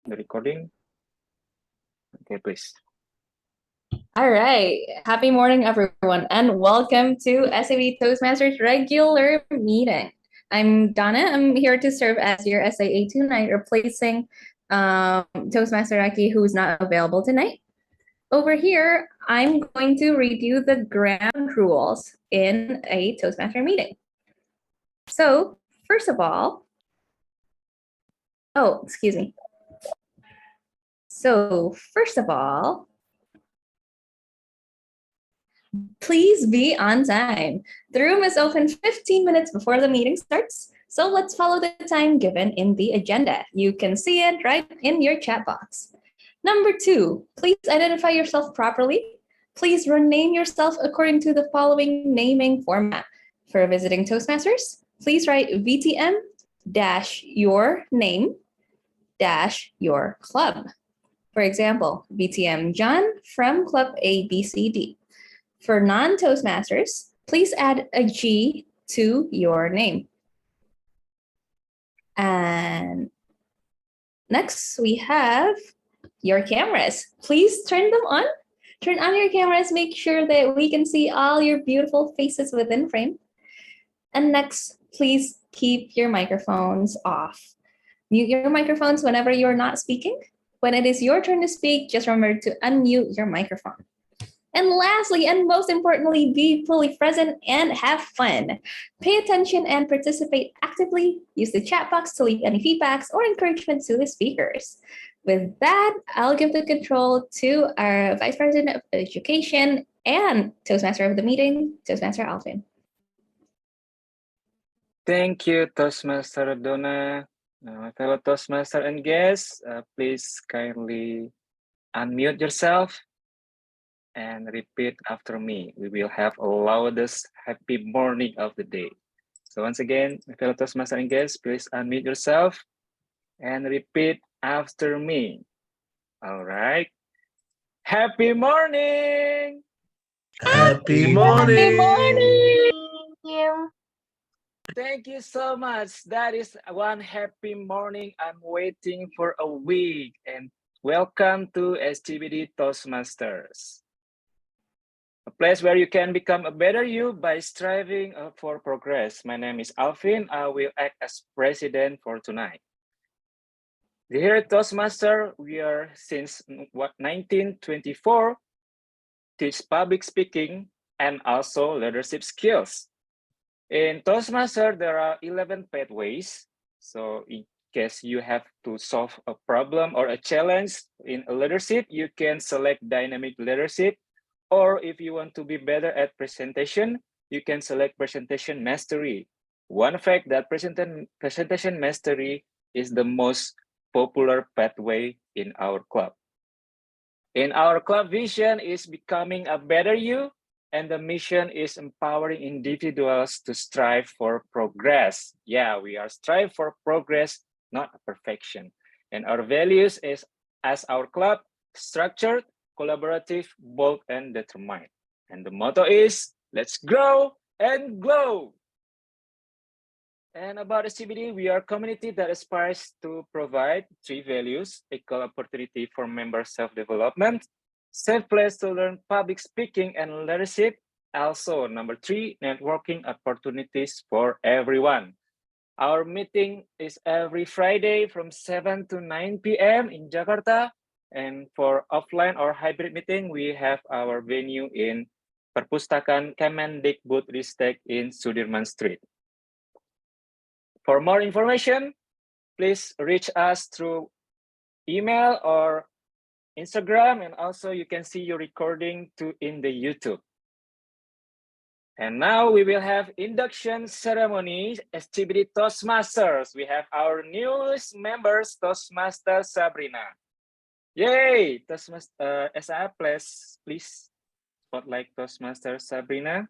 the recording. Okay, please. All right. Happy morning, everyone, and welcome to SAB Toastmasters regular meeting. I'm Donna. I'm here to serve as your SAA tonight, replacing Toastmaster Aki, who's not available tonight. Over here, I'm going to review the ground rules in a Toastmaster meeting. So, first of all, excuse me. So, first of all, please be on time. The room is open 15 minutes before the meeting starts, so let's follow the time given in the agenda. You can see it right in your chat box. Number 2, please identify yourself properly. Please rename yourself according to the following naming format. For visiting Toastmasters, please write VTM your name your club. For example, VTM John from Club ABCD. For non-Toastmasters, please add a G to your name. And next, we have your cameras. Please turn them on. Turn on your cameras, make sure that we can see all your beautiful faces within frame. And next, please keep your microphones off. Mute your microphones whenever you're not speaking. When it is your turn to speak, just remember to unmute your microphone. And lastly, and most importantly, be fully present and have fun. Pay attention and participate actively. Use the chat box to leave any feedbacks or encouragement to the speakers. With that, I'll give the control to our Vice President of Education and Toastmaster of the meeting, Toastmaster Alvin. Thank you, Toastmaster Donna. My fellow Toastmaster and guests, please kindly unmute yourself and repeat after me. We will have a loudest happy morning of the day. So once again, my fellow Toastmaster and guests, please unmute yourself and repeat after me. All right. Happy morning! Happy morning! Happy morning! Thank you so much. That is one happy morning I'm waiting for a week. And welcome to SCBD Toastmasters, a place where you can become a better you by striving for progress. My name is Alvin. I will act as president for tonight. Here at Toastmaster, we are since 1924, teach public speaking and also leadership skills. In Toastmaster, there are 11 pathways. So in case you have to solve a problem or a challenge in leadership, you can select dynamic leadership. Or if you want to be better at presentation, you can select presentation mastery. One fact that presentation mastery is the most popular pathway in our club. In our club vision is becoming a better you, and the mission is empowering individuals to strive for progress. Yeah, we are strive for progress, not perfection. And our values is, as our club, structured, collaborative, bold, and determined. And the motto is, let's grow and glow. And about SCBD, we are a community that aspires to provide 3 values: equal opportunity for member self-development, safe place to learn public speaking and leadership. Also, number 3, networking opportunities for everyone. Our meeting is every Friday from 7 to 9 p.m. in Jakarta. And for offline or hybrid meeting, we have our venue in Perpustakaan Kemendikbudristek in Sudirman Street. For more information, please reach us through email or Instagram, and also you can see your recording in the YouTube. And now we will have induction ceremony, SCBD Toastmasters. We have our newest members, Toastmaster Sabrina. Yay! Toastmaster SIA, please spotlight Toastmaster Sabrina.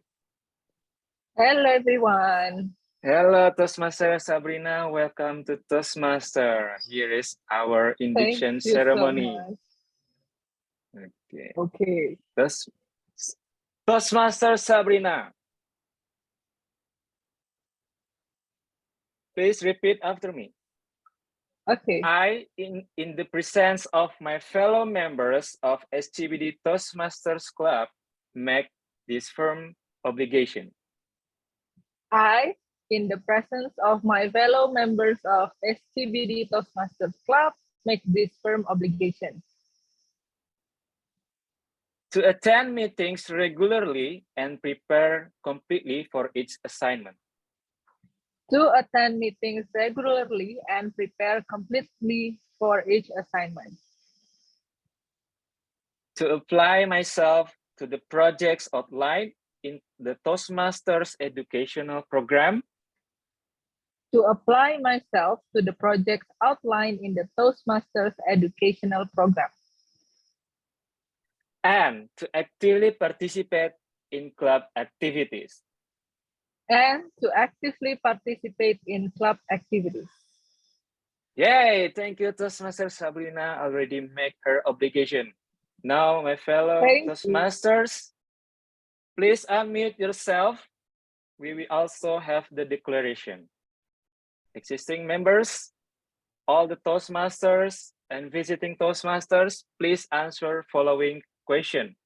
Hello, everyone. Hello, Toastmaster Sabrina. Welcome to Toastmaster. Here is our induction ceremony. So Okay. okay. Toastmaster Sabrina. Please repeat after me. Okay. I, in the presence of my fellow members of SCBD Toastmasters Club, make this firm obligation. I, in the presence of my fellow members of SCBD Toastmasters Club, make this firm obligation. To attend meetings regularly and prepare completely for each assignment. To attend meetings regularly and prepare completely for each assignment. To apply myself to the projects outlined in the Toastmasters educational program. To apply myself to the projects outlined in the Toastmasters educational program. And to actively participate in club activities. And to actively participate in club activities. Yay! Thank you, Toastmaster Sabrina already make her obligation. Now, my fellow Thank you. Toastmasters, please unmute yourself. We will also have the declaration. Existing members, all the Toastmasters and visiting Toastmasters, please answer following question.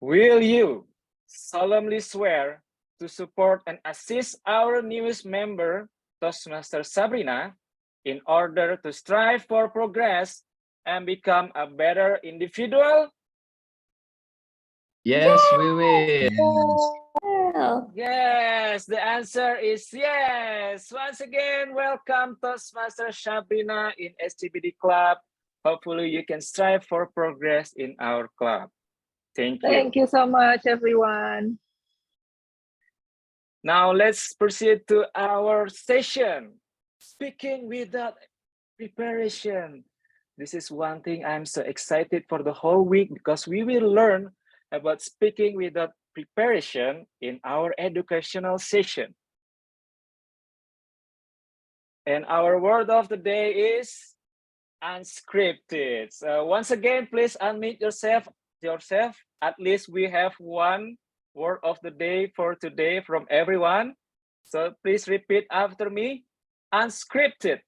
Will you solemnly swear to support and assist our newest member, Toastmaster Sabrina, in order to strive for progress and become a better individual? Yes, we will. Well, Yes, the answer is yes. Once again, welcome Toastmaster Sabrina in SCBD Club. Hopefully you can strive for progress in our club. Thank you. Thank you so much, everyone. Now let's proceed to our session. Speaking without preparation. This is one thing I'm so excited for the whole week because we will learn about speaking without preparation in our educational session. And our word of the day is unscripted. So once again, please unmute yourself. At least we have one word of the day for today from everyone. So please repeat after me. Unscripted.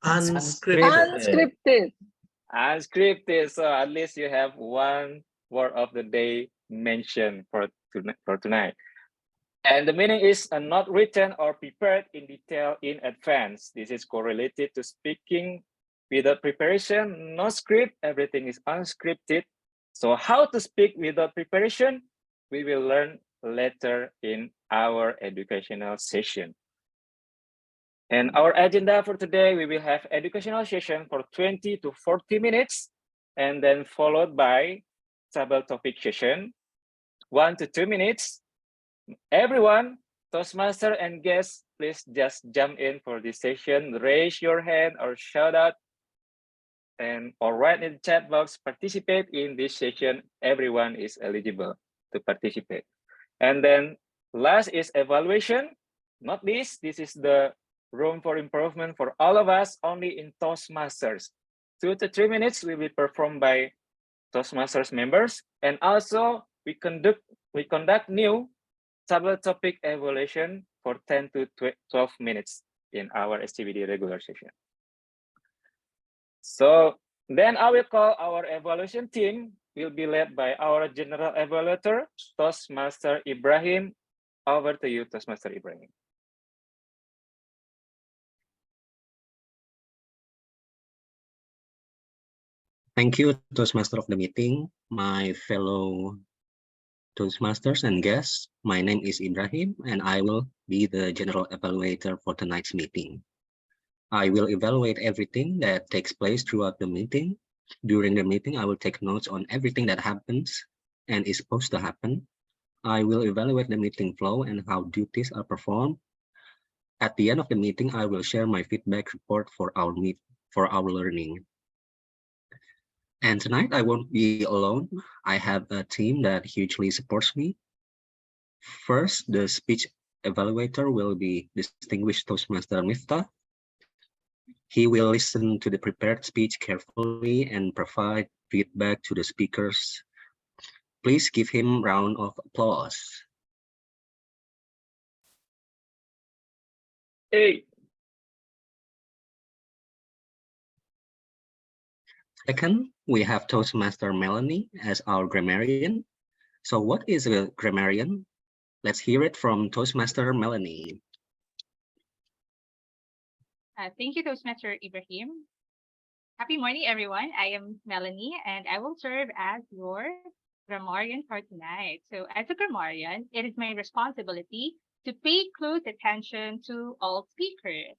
Unscripted. Unscripted. Unscripted. So at least you have one word of the day mentioned for tonight. And the meaning is not written or prepared in detail in advance. This is correlated to speaking without preparation, no script, everything is unscripted. So how to speak without preparation, we will learn later in our educational session. And our agenda for today, we will have educational session for 20 to 40 minutes, and then followed by table topic session, 1 to 2 minutes. Everyone, Toastmaster and guests, please just jump in for this session, raise your hand or shout out, and or write in the chat box, participate in this session. Everyone is eligible to participate. And then last is evaluation. Not least, this is the room for improvement for all of us, only in Toastmasters. 2 to 3 minutes will be performed by Toastmasters members. And also we conduct new table topic evaluation for 10 to 12 minutes in our SCBD regular session. So then I will call our evaluation team, will be led by our general evaluator, Toastmaster Ibrahim. Over to you, Toastmaster Ibrahim. Thank you, Toastmaster of the meeting, my fellow Toastmasters and guests. My name is Ibrahim, and I will be the general evaluator for tonight's meeting. I will evaluate everything that takes place throughout the meeting. During the meeting, I will take notes on everything that happens and is supposed to happen. I will evaluate the meeting flow and how duties are performed. At the end of the meeting, I will share my feedback report for our learning. And tonight I won't be alone. I have a team that hugely supports me. First, the speech evaluator will be distinguished Toastmaster Miftah. He will listen to the prepared speech carefully and provide feedback to the speakers. Please give him a round of applause. Hey. Second, we have Toastmaster Melanie as our grammarian. So what is a grammarian? Let's hear it from Toastmaster Melanie. Thank you, Toastmaster Ibrahim. Happy morning, everyone. I am Melanie, and I will serve as your grammarian for tonight. So as a grammarian, it is my responsibility to pay close attention to all speakers,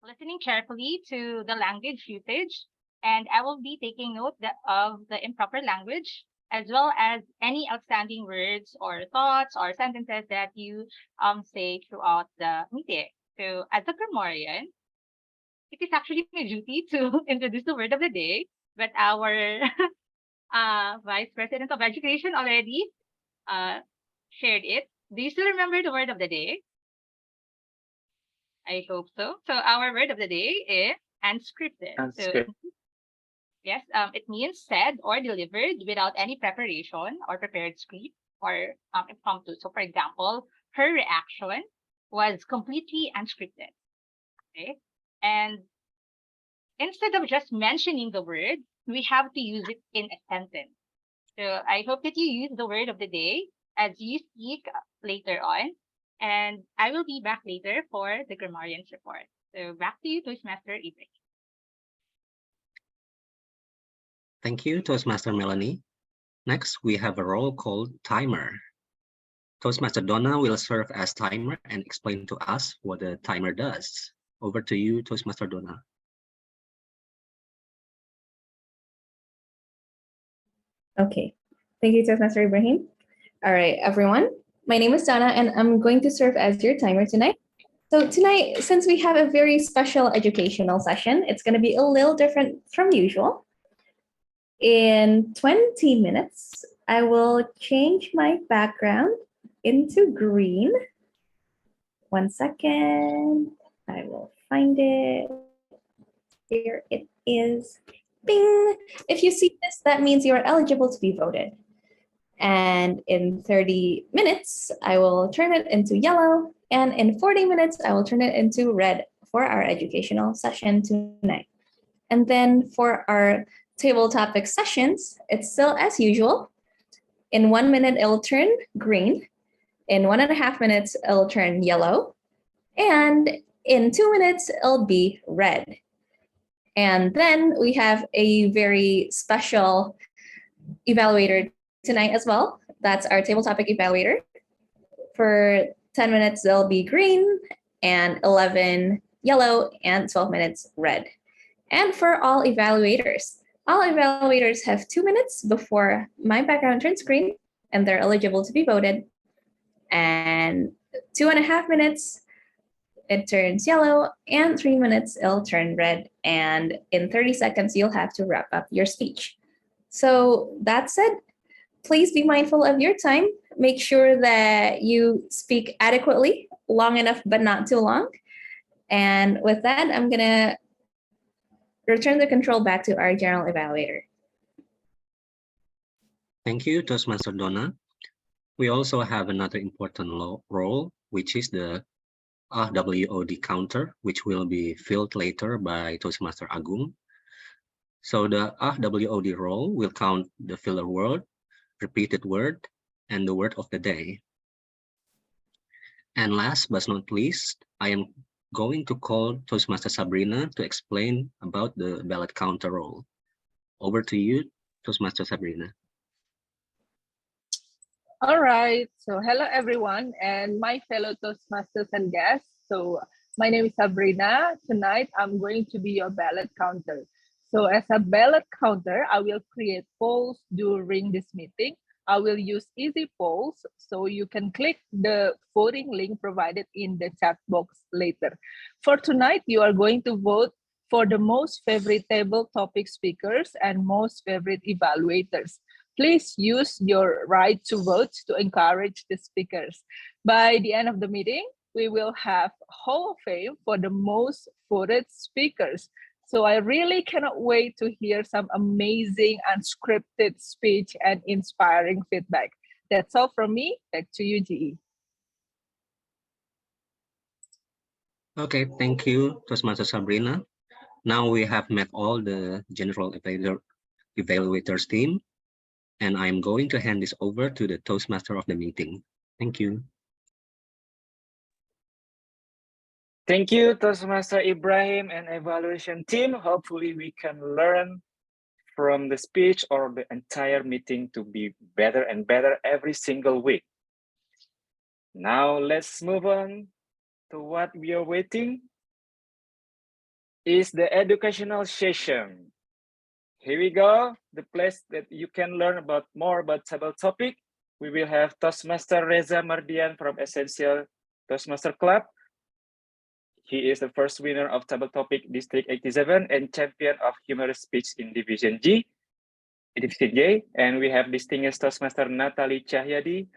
listening carefully to the language usage, and I will be taking note of the improper language, as well as any outstanding words or thoughts or sentences that you say throughout the meeting. So as a grammarian, it is actually my duty to introduce the word of the day, but our Vice President of Education already shared it. Do you still remember the word of the day? I hope so. So our word of the day is unscripted. So Unscripted. yes, it means said or delivered without any preparation or prepared script or impromptu. So for example, her reaction was completely unscripted. Okay. And instead of just mentioning the word, we have to use it in a sentence. So I hope that you use the word of the day as you speak later on. And I will be back later for the grammarian's report. So back to you, Toastmaster Ibrahim. Thank you, Toastmaster Melanie. Next, we have a role called timer. Toastmaster Donna will serve as timer and explain to us what the timer does. Over to you, Toastmaster Donna. Okay. Thank you, Toastmaster Ibrahim. All right, everyone. My name is Donna, and I'm going to serve as your timer tonight. So tonight, since we have a very special educational session, it's going to be a little different from usual. In 20 minutes, I will change my background into green. 1 second. I will find it. Here it is. Bing! If you see this, that means you are eligible to be voted. And in 30 minutes, I will turn it into yellow. And in 40 minutes, I will turn it into red for our educational session tonight. And then for our table topic sessions, it's still as usual. In 1 minute, it'll turn green. In 1.5 minutes, it'll turn yellow. And in 2 minutes, it'll be red. And then we have a very special evaluator tonight as well. That's our table topic evaluator. For 10 minutes, they'll be green, and 11 yellow, and 12 minutes red. And for all evaluators have 2 minutes before my background turns green, and they're eligible to be voted. And 2.5 minutes, it turns yellow, and 3 minutes, it'll turn red. And in 30 seconds, you'll have to wrap up your speech. So that said, please be mindful of your time. Make sure that you speak adequately, long enough, but not too long. And with that, I'm gonna return the control back to our general evaluator. Thank you, Toastmaster Donna. We also have another important role, which is the RWOD counter, which will be filled later by Toastmaster Agung. So the RWOD role will count the filler word, repeated word, and the word of the day. And last but not least, I am going to call Toastmaster Sabrina to explain about the ballot counter role. Over to you, Toastmaster Sabrina. All right. So hello, everyone, and my fellow Toastmasters and guests. So my name is Sabrina. Tonight, I'm going to be your ballot counter. So as a ballot counter, I will create polls during this meeting. I will use easy polls, so you can click the voting link provided in the chat box later. For tonight, you are going to vote for the most favorite table topic speakers and most favorite evaluators. Please use your right to vote to encourage the speakers. By the end of the meeting, we will have Hall of Fame for the most voted speakers. So I really cannot wait to hear some amazing unscripted speech and inspiring feedback. That's all from me. Back to you, GE. Okay, thank you, Toastmaster Sabrina. Now we have met all the general evaluators team, and I'm going to hand this over to the Toastmaster of the meeting. Thank you. Thank you, Toastmaster Ibrahim and evaluation team. Hopefully we can learn from the speech or the entire meeting to be better and better every single week. Now let's move on to what we are waiting is the educational session. Here we go, the place that you can learn about more about table topic. We will have Toastmaster Reza Mardian from Essential Toastmaster Club. He is the first winner of table topic District 87 and champion of humorous speech in Division G, Division J. And we have distinguished Toastmaster Natali Tjahjadi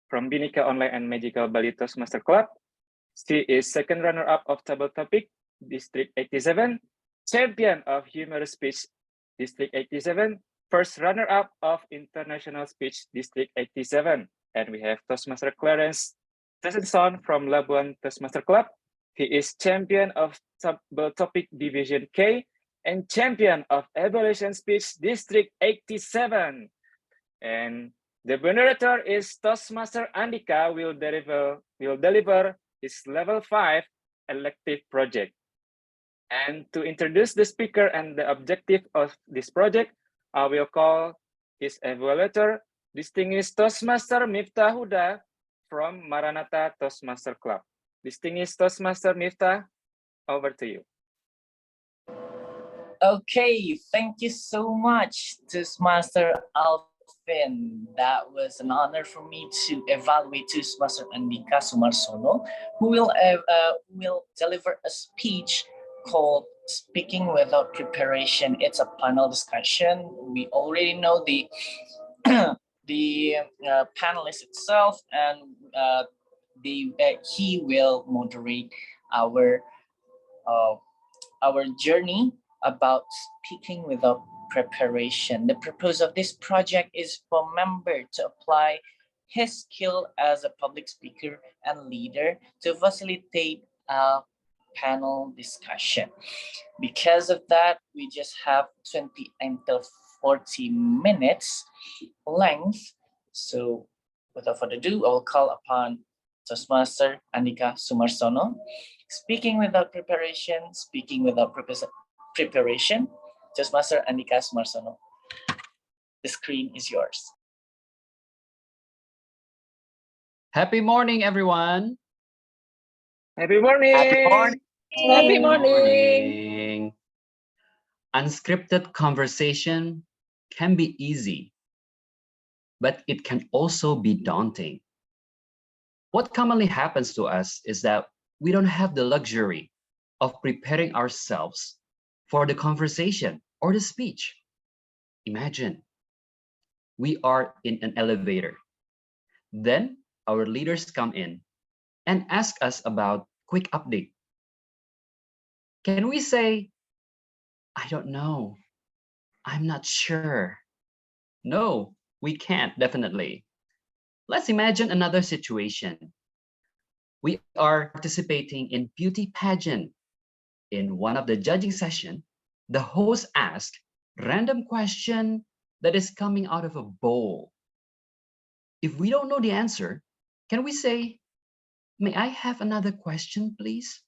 from Bhinneka Online and Magical Bali Toastmaster Club. She is second runner-up of table topic District 87, champion of humorous speech District 87, first runner-up of international speech District 87. And we have Toastmaster Clarence Tessenson from Labuan Toastmaster Club. He is champion of table topic Division K and champion of evaluation speech District 87. And the moderator is Toastmaster Andhyka will deliver his level 5 elective project. And to introduce the speaker and the objective of this project, I will call his evaluator, distinguished Toastmaster Miftah Huda from Maranatha Toastmaster Club. Distinguished Toastmaster Miftah, over to you. Okay, thank you so much, Toastmaster Alvin. That was an honor for me to evaluate Toastmaster Andhyka Sumarsono, who will deliver a speech called Speaking Without Preparation. It's a panel discussion. We already know the panelist itself, and he will moderate our journey about speaking without preparation. The purpose of this project is for member to apply his skill as a public speaker and leader to facilitate a panel discussion. Because of that, we just have 20 until 40 minutes length. So without further ado, I will call upon Toastmaster Andhyka Sumarsono. Speaking without preparation, speaking without preparation. Toastmaster Andhyka Sumarsono, the screen is yours. Happy morning, everyone. Happy morning. Happy morning. Happy morning. Unscripted conversation can be easy, but it can also be daunting. What commonly happens to us is that we don't have the luxury of preparing ourselves for the conversation or the speech. Imagine we are in an elevator. Then our leaders come in and ask us about quick update. Can we say, I don't know, I'm not sure? No, we can't, definitely. Let's imagine another situation. We are participating in beauty pageant. In one of the judging session, the host asks random question that is coming out of a bowl. If we don't know the answer, can we say, may I have another question, please?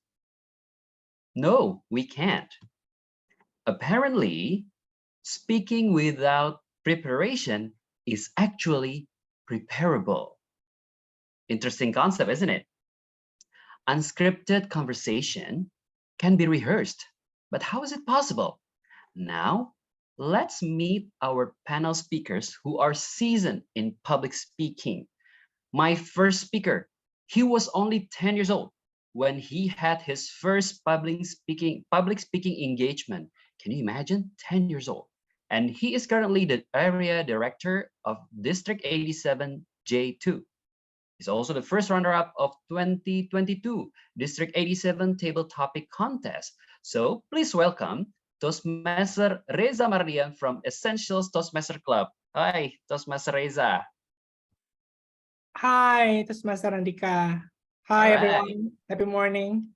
No, we can't. Apparently, speaking without preparation is actually preparable. Interesting concept, isn't it? Unscripted conversation can be rehearsed, but how is it possible? Now, let's meet our panel speakers who are seasoned in public speaking. My first speaker, he was only 10 years old when he had his first public speaking engagement. Can you imagine? 10 years old. And he is currently the area director of District 87 J2. He's also the first runner-up of 2022 District 87 Table Topic Contest. So please welcome Toastmaster Reza Mardian from Essentials Toastmaster Club. Hi, Toastmaster Reza. Hi, Toastmaster Andhyka. Hi, everyone. Happy morning.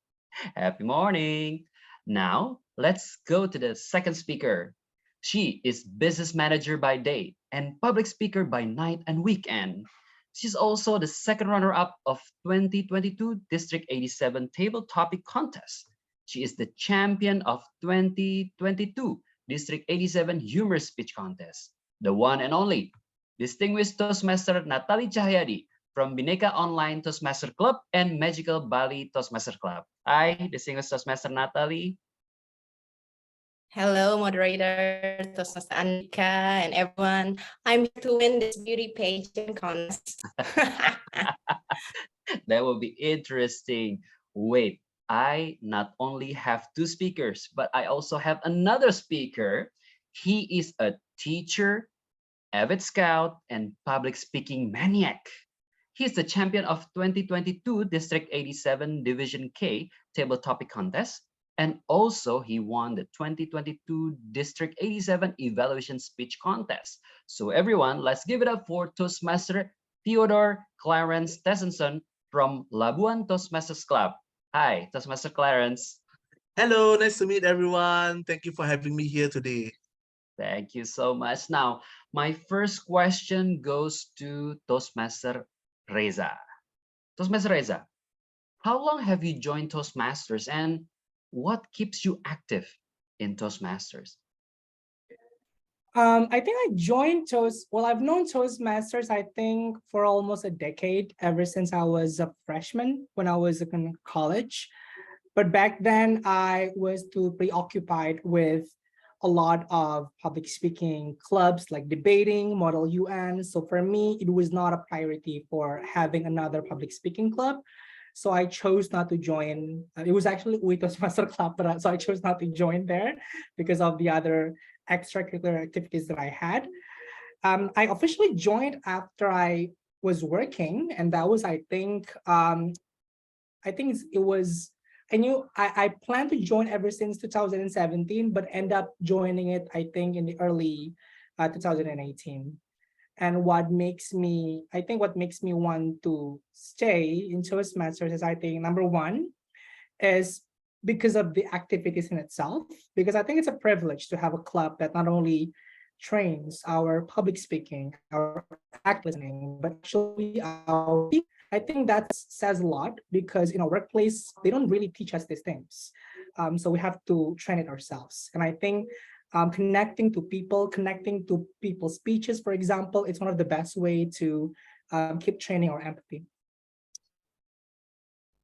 Happy morning. Now, let's go to the second speaker. She is business manager by day and public speaker by night and weekend. She's also the second runner-up of 2022 District 87 Table Topic Contest. She is the champion of 2022 District 87 Humorous Speech Contest. The one and only distinguished Toastmaster Natali Tjahjadi from Bhinneka Online Toastmaster Club and Magical Bali Toastmaster Club. Hi, distinguished Toastmaster Natali. Hello, moderator, Toastmaster Andhyka, and everyone. I'm here to win this beauty pageant contest. That will be interesting. Wait, I not only have two speakers, but I also have another speaker. He is a teacher, avid scout, and public speaking maniac. He's the champion of 2022 District 87 Division K Table Topic Contest. And also he won the 2022 District 87 Evaluation Speech Contest. So everyone, let's give it up for Toastmaster Theodore Clarence Tessenson from Labuan Toastmasters Club. Hi, Toastmaster Clarence. Hello, nice to meet everyone. Thank you for having me here today. Thank you so much. Now, my first question goes to Toastmaster Reza. Toastmaster Reza, how long have you joined Toastmasters and what keeps you active in Toastmasters? I think I joined I've known Toastmasters, I think, for almost a decade, ever since I was a freshman when I was in college. But back then I was too preoccupied with a lot of public speaking clubs like debating, Model UN. So for me, it was not a priority for having another public speaking club. So I chose not to join. It was actually Toastmaster Club, but so I chose not to join there because of the other extracurricular activities that I had. I officially joined after I was working, and that was, I think I planned to join ever since 2017, but end up joining it, I think, in the early 2018. And what makes me want to stay in Toastmasters is, I think, number one is because of the activities in itself, because I think it's a privilege to have a club that not only trains our public speaking, our act listening, but actually I think that says a lot, because in our workplace, they don't really teach us these things. So we have to train it ourselves. And I think connecting to people's speeches, for example, it's one of the best way to keep training our empathy.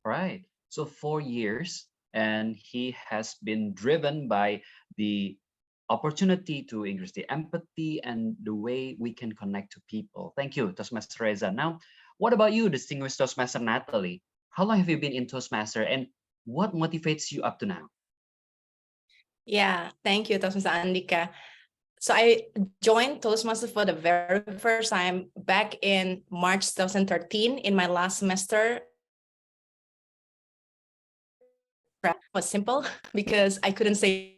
Right. So 4 years, and he has been driven by the opportunity to increase the empathy and the way we can connect to people. Thank you, Toastmaster Reza. Now, what about you, distinguished Toastmaster Natali? How long have you been in Toastmaster and what motivates you up to now? Yeah, thank you, Toastmaster Andhyka. So I joined Toastmasters for the very first time back in March 2013 in my last semester. It was simple because I couldn't say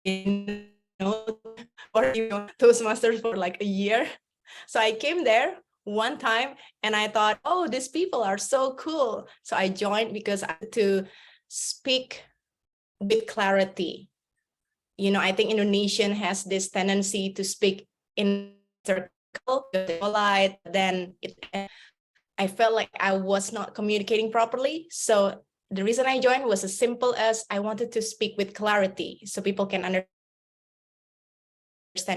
no or Toastmasters for like a year. So I came there one time and I thought, oh, these people are so cool. So I joined because I had to speak with clarity. You know, I think Indonesian has this tendency to speak in circle, polite, then I felt like I was not communicating properly. So the reason I joined was as simple as I wanted to speak with clarity so people can understand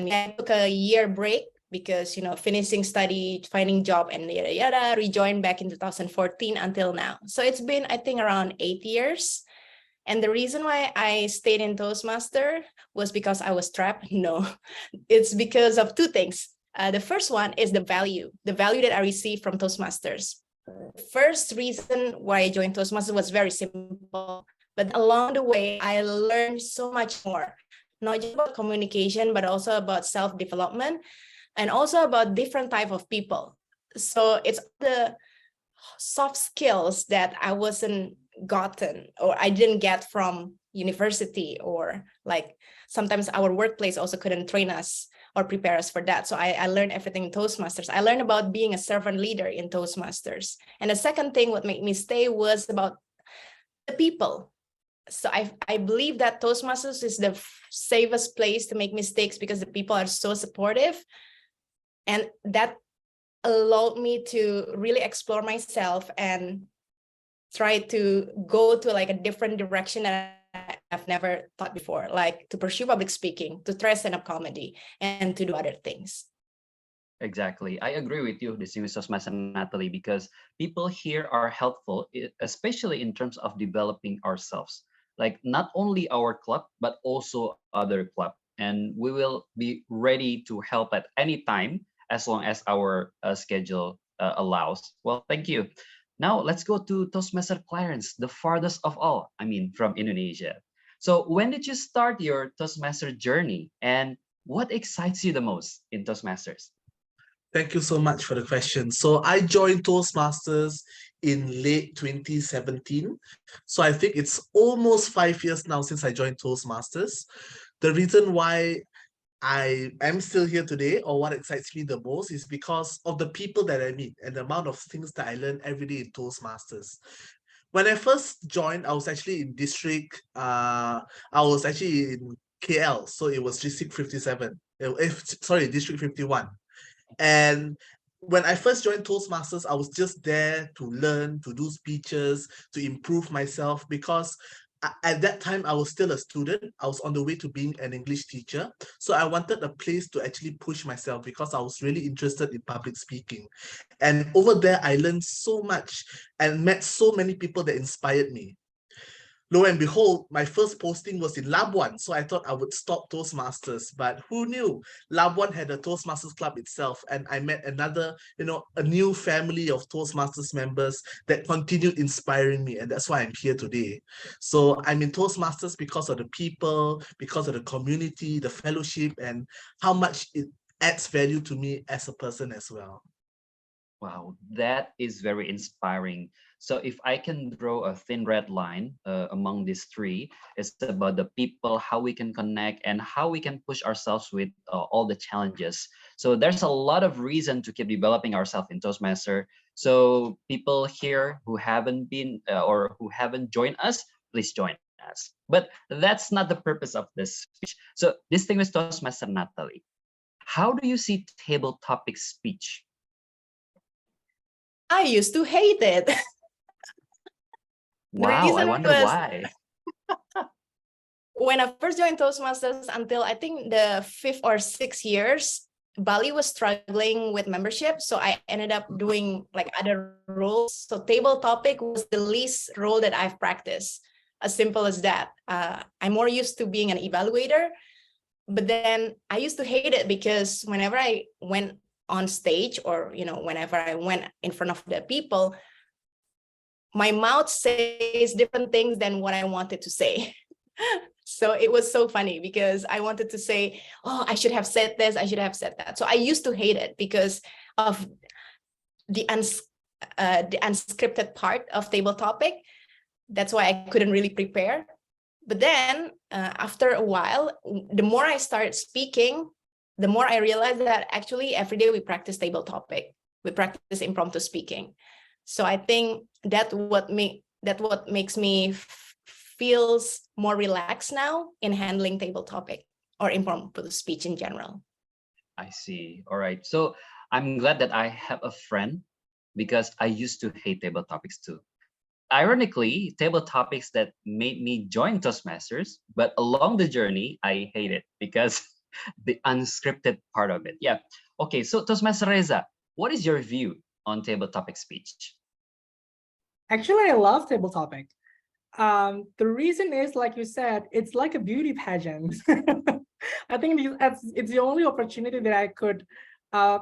me. I took a year break because, you know, finishing study, finding job, and yada yada, rejoined back in 2014 until now. So it's been, I think, around 8 years. And the reason why I stayed in Toastmaster was because I was trapped? No, it's because of two things. The first one is the value that I received from Toastmasters. First reason why I joined Toastmasters was very simple, but along the way, I learned so much more, not just about communication, but also about self-development and also about different type of people. So it's the soft skills that I wasn't gotten or I didn't get from university, or like sometimes our workplace also couldn't train us or prepare us for that. So I learned everything in Toastmasters. I learned about being a servant leader in Toastmasters. And the second thing what made me stay was about the people. So I believe that Toastmasters is the safest place to make mistakes because the people are so supportive. And that allowed me to really explore myself and try to go to like a different direction that I've never thought before, like to pursue public speaking, to try stand-up comedy, and to do other things. Exactly. I agree with you, distinguished Toastmaster Natali, because people here are helpful, especially in terms of developing ourselves. Like not only our club, but also other club. And we will be ready to help at any time as long as our schedule allows. Well, thank you. Now let's go to Toastmaster Clarence, the farthest of all, I mean, from Indonesia. So when did you start your Toastmaster journey and what excites you the most in Toastmasters? Thank you so much for the question. So I joined Toastmasters in late 2017. So I think it's almost 5 years now since I joined Toastmasters. The reason why I am still here today, or what excites me the most, is because of the people that I meet and the amount of things that I learn every day in Toastmasters. When I first joined, I was actually in district, I was actually in KL, so it was district 57, sorry, district 51. And when I first joined Toastmasters, I was just there to learn, to do speeches, to improve myself, because at that time I was still a student. I was on the way to being an English teacher. So I wanted a place to actually push myself because I was really interested in public speaking. And over there, I learned so much and met so many people that inspired me. Lo and behold, my first posting was in Labuan, so I thought I would stop Toastmasters, but who knew? Labuan had a Toastmasters club itself, and I met another, a new family of Toastmasters members that continued inspiring me, and that's why I'm here today. So I'm in Toastmasters because of the people, because of the community, the fellowship, and how much it adds value to me as a person as well. Wow, that is very inspiring. So if I can draw a thin red line among these three, it's about the people, how we can connect, and how we can push ourselves with all the challenges. So there's a lot of reason to keep developing ourselves in Toastmaster. So people here who haven't been or who haven't joined us, please join us. But that's not the purpose of this speech. So distinguished Toastmaster Natali, how do you see table topic speech? I used to hate it. Wow, I wonder why. When I first joined Toastmasters until I think the 5th or 6th years, Bali was struggling with membership. So I ended up doing like other roles. So table topic was the least role that I've practiced. As simple as that. I'm more used to being an evaluator, but then I used to hate it because whenever I went on stage or, whenever I went in front of the people, my mouth says different things than what I wanted to say. So it was so funny because I wanted to say, oh, I should have said this, I should have said that. So I used to hate it because of the unscripted part of table topic. That's why I couldn't really prepare. But then after a while, the more I started speaking, the more I realized that actually every day we practice table topic. We practice impromptu speaking. So I think that what makes me feels more relaxed now in handling table topic or impromptu speech in general. I see. All right. So I'm glad that I have a friend because I used to hate table topics too. Ironically, table topics that made me join Toastmasters, but along the journey, I hate it because the unscripted part of it. Yeah. Okay. So Toastmaster Reza, what is your view on table topic speech? Actually, I love table topic. The reason is, like you said, it's like a beauty pageant. I think it's the only opportunity that I could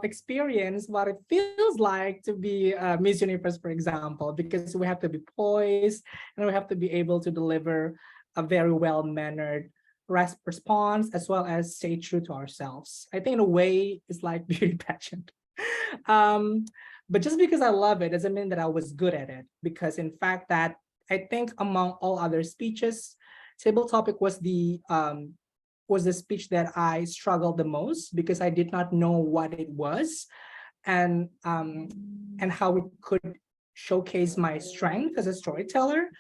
experience what it feels like to be Miss Universe, for example, because we have to be poised and we have to be able to deliver a very well-mannered response as well as stay true to ourselves. I think in a way it's like beauty pageant. But just because I love it doesn't mean that I was good at it, because in fact that I think among all other speeches, table topic was the speech that I struggled the most because I did not know what it was and how it could showcase my strength as a storyteller.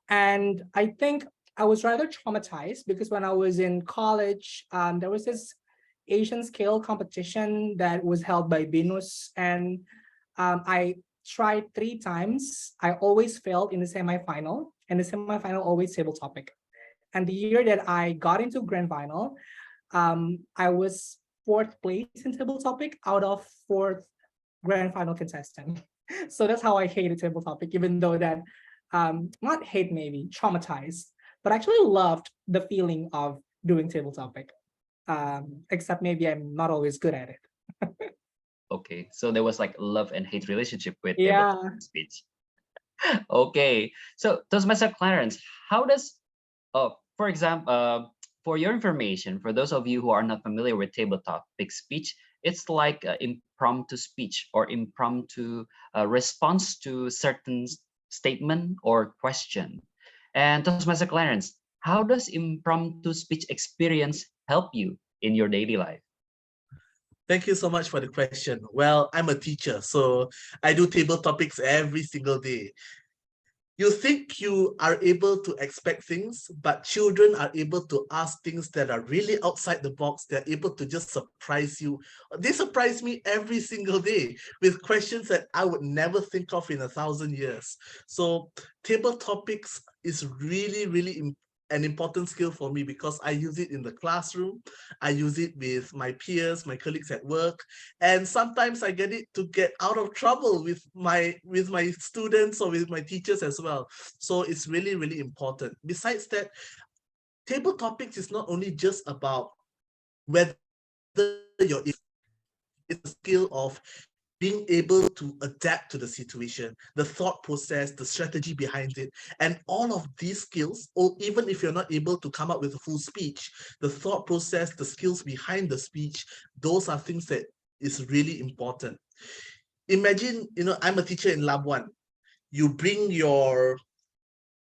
And I think I was rather traumatized because when I was in college, there was this Asian scale competition that was held by Binus, and I tried 3 times. I always failed in the semifinal, and the semifinal always table topic. And the year that I got into grand final, I was 4th place in table topic out of 4th grand final contestant. So that's how I hated table topic, even though that not hate, maybe traumatized, but actually loved the feeling of doing table topic. Except maybe I'm not always good at it. Okay, so there was like love and hate relationship with Yeah. tabletop speech. Okay, so Toastmaster Clarence, how does, for example, for your information, for those of you who are not familiar with tabletop speech, it's like impromptu speech or impromptu response to certain statement or question. And Toastmaster Clarence, how does impromptu speech experience help you in your daily life? Thank you so much for the question. Well, I'm a teacher, so I do table topics every single day. You think you are able to expect things, but children are able to ask things that are really outside the box. They're able to just surprise you. They surprise me every single day with questions that I would never think of in 1,000 years. So table topics is really, really an important skill for me because I use it in the classroom. I use it with my peers, my colleagues at work, and sometimes I get it to get out of trouble with my students or with my teachers as well. So it's really, really important. Besides that, table topics is not only just about whether you're, it's a skill of being able to adapt to the situation, the thought process, the strategy behind it, and all of these skills, or even if you're not able to come up with a full speech, the thought process, the skills behind the speech, those are things that is really important. Imagine, I'm a teacher in Labuan. You bring your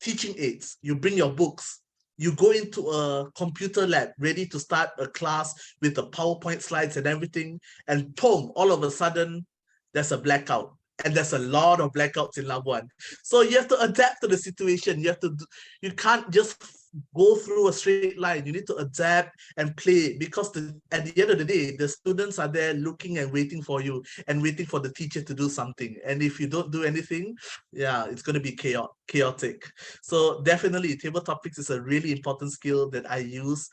teaching aids, you bring your books, you go into a computer lab ready to start a class with the PowerPoint slides and everything, and boom, all of a sudden, there's a blackout. And there's a lot of blackouts in Labuan. So you have to adapt to the situation. You can't just go through a straight line. You need to adapt and play because at the end of the day, the students are there looking and waiting for you and waiting for the teacher to do something. And if you don't do anything, yeah, it's going to be chaotic. So definitely table topics is a really important skill that I use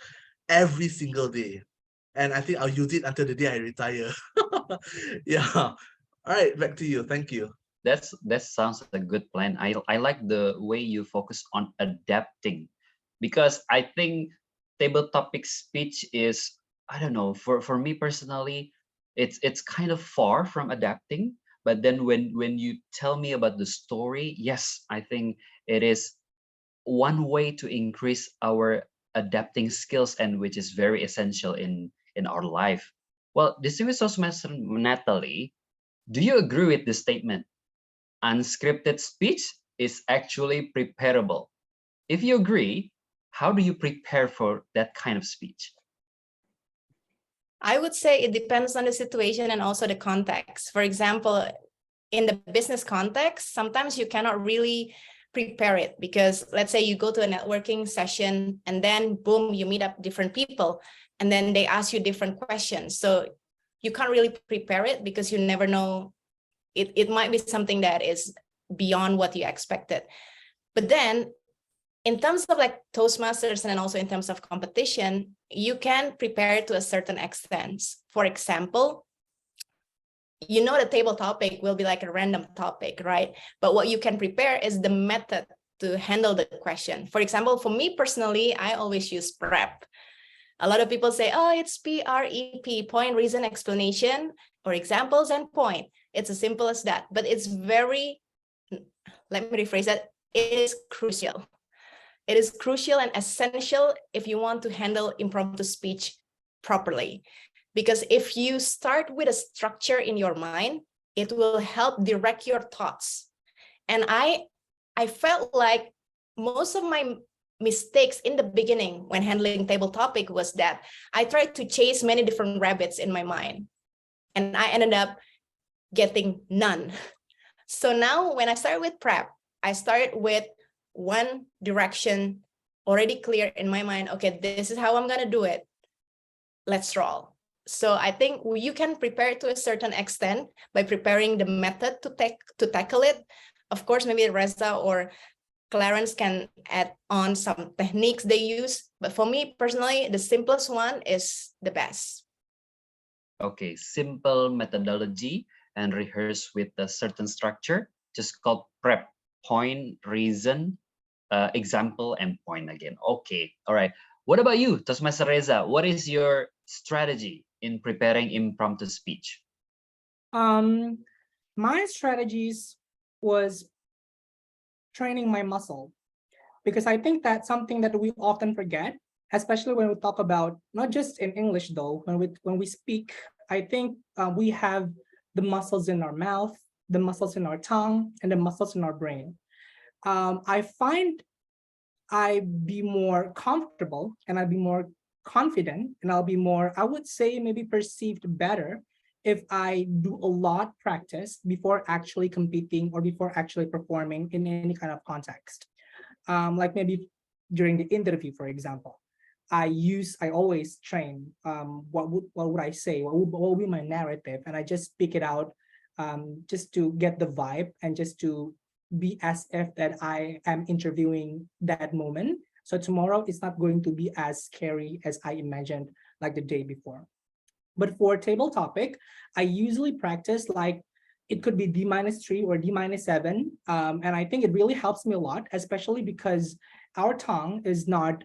every single day. And I think I'll use it until the day I retire. Yeah. All right, back to you. Thank you. That sounds like a good plan. I like the way you focus on adapting, because I think table topic speech is, I don't know, for me personally, it's kind of far from adapting. But then when you tell me about the story, yes, I think it is one way to increase our adapting skills, and which is very essential in our life. Well, distinguished Toastmaster Natali, do you agree with this statement? Unscripted speech is actually preparable. If you agree, how do you prepare for that kind of speech? I would say it depends on the situation and also the context. For example, in the business context, sometimes you cannot really prepare it because let's say you go to a networking session and then boom, you meet up different people and then they ask you different questions. So you can't really prepare it because you never know. It might be something that is beyond what you expected. But then in terms of like Toastmasters and then also in terms of competition, you can prepare to a certain extent. For example, you know the table topic will be like a random topic, right? But what you can prepare is the method to handle the question. For example, for me personally, I always use PREP. A lot of people say, oh, it's PREP, point, reason, explanation, or examples and point. It's as simple as that, but it's very, let me rephrase that, it is crucial. It is crucial and essential if you want to handle impromptu speech properly. Because if you start with a structure in your mind, it will help direct your thoughts. And I felt like most of my mistakes in the beginning when handling table topic was that I tried to chase many different rabbits in my mind. And I ended up getting none. So now when I start with prep, I start with one direction already clear in my mind, okay, this is how I'm gonna do it. Let's roll. So I think you can prepare to a certain extent by preparing the method to tackle it. Of course, maybe Reza or Clarence can add on some techniques they use, but for me personally, the simplest one is the best. Okay, simple methodology and rehearse with a certain structure, just called prep, point, reason, example, and point again. Okay, all right. What about you, Toastmaster Reza? What is your strategy in preparing impromptu speech? My strategies was training my muscle, because I think that's something that we often forget, especially when we talk about, not just in English though, when we speak. I think we have the muscles in our mouth, the muscles in our tongue, and the muscles in our brain. I find I be more comfortable and I'd be more confident and I'll be more, I would say, maybe perceived better if I do a lot practice before actually competing or before actually performing in any kind of context. Like maybe during the interview, for example, I always train, what would I say? What would be my narrative? And I just speak it out, just to get the vibe and just to be as if that I am interviewing that moment. So tomorrow it's not going to be as scary as I imagined like the day before. But for table topic, I usually practice like it could be D-3 or D-7. And I think it really helps me a lot, especially because our tongue is not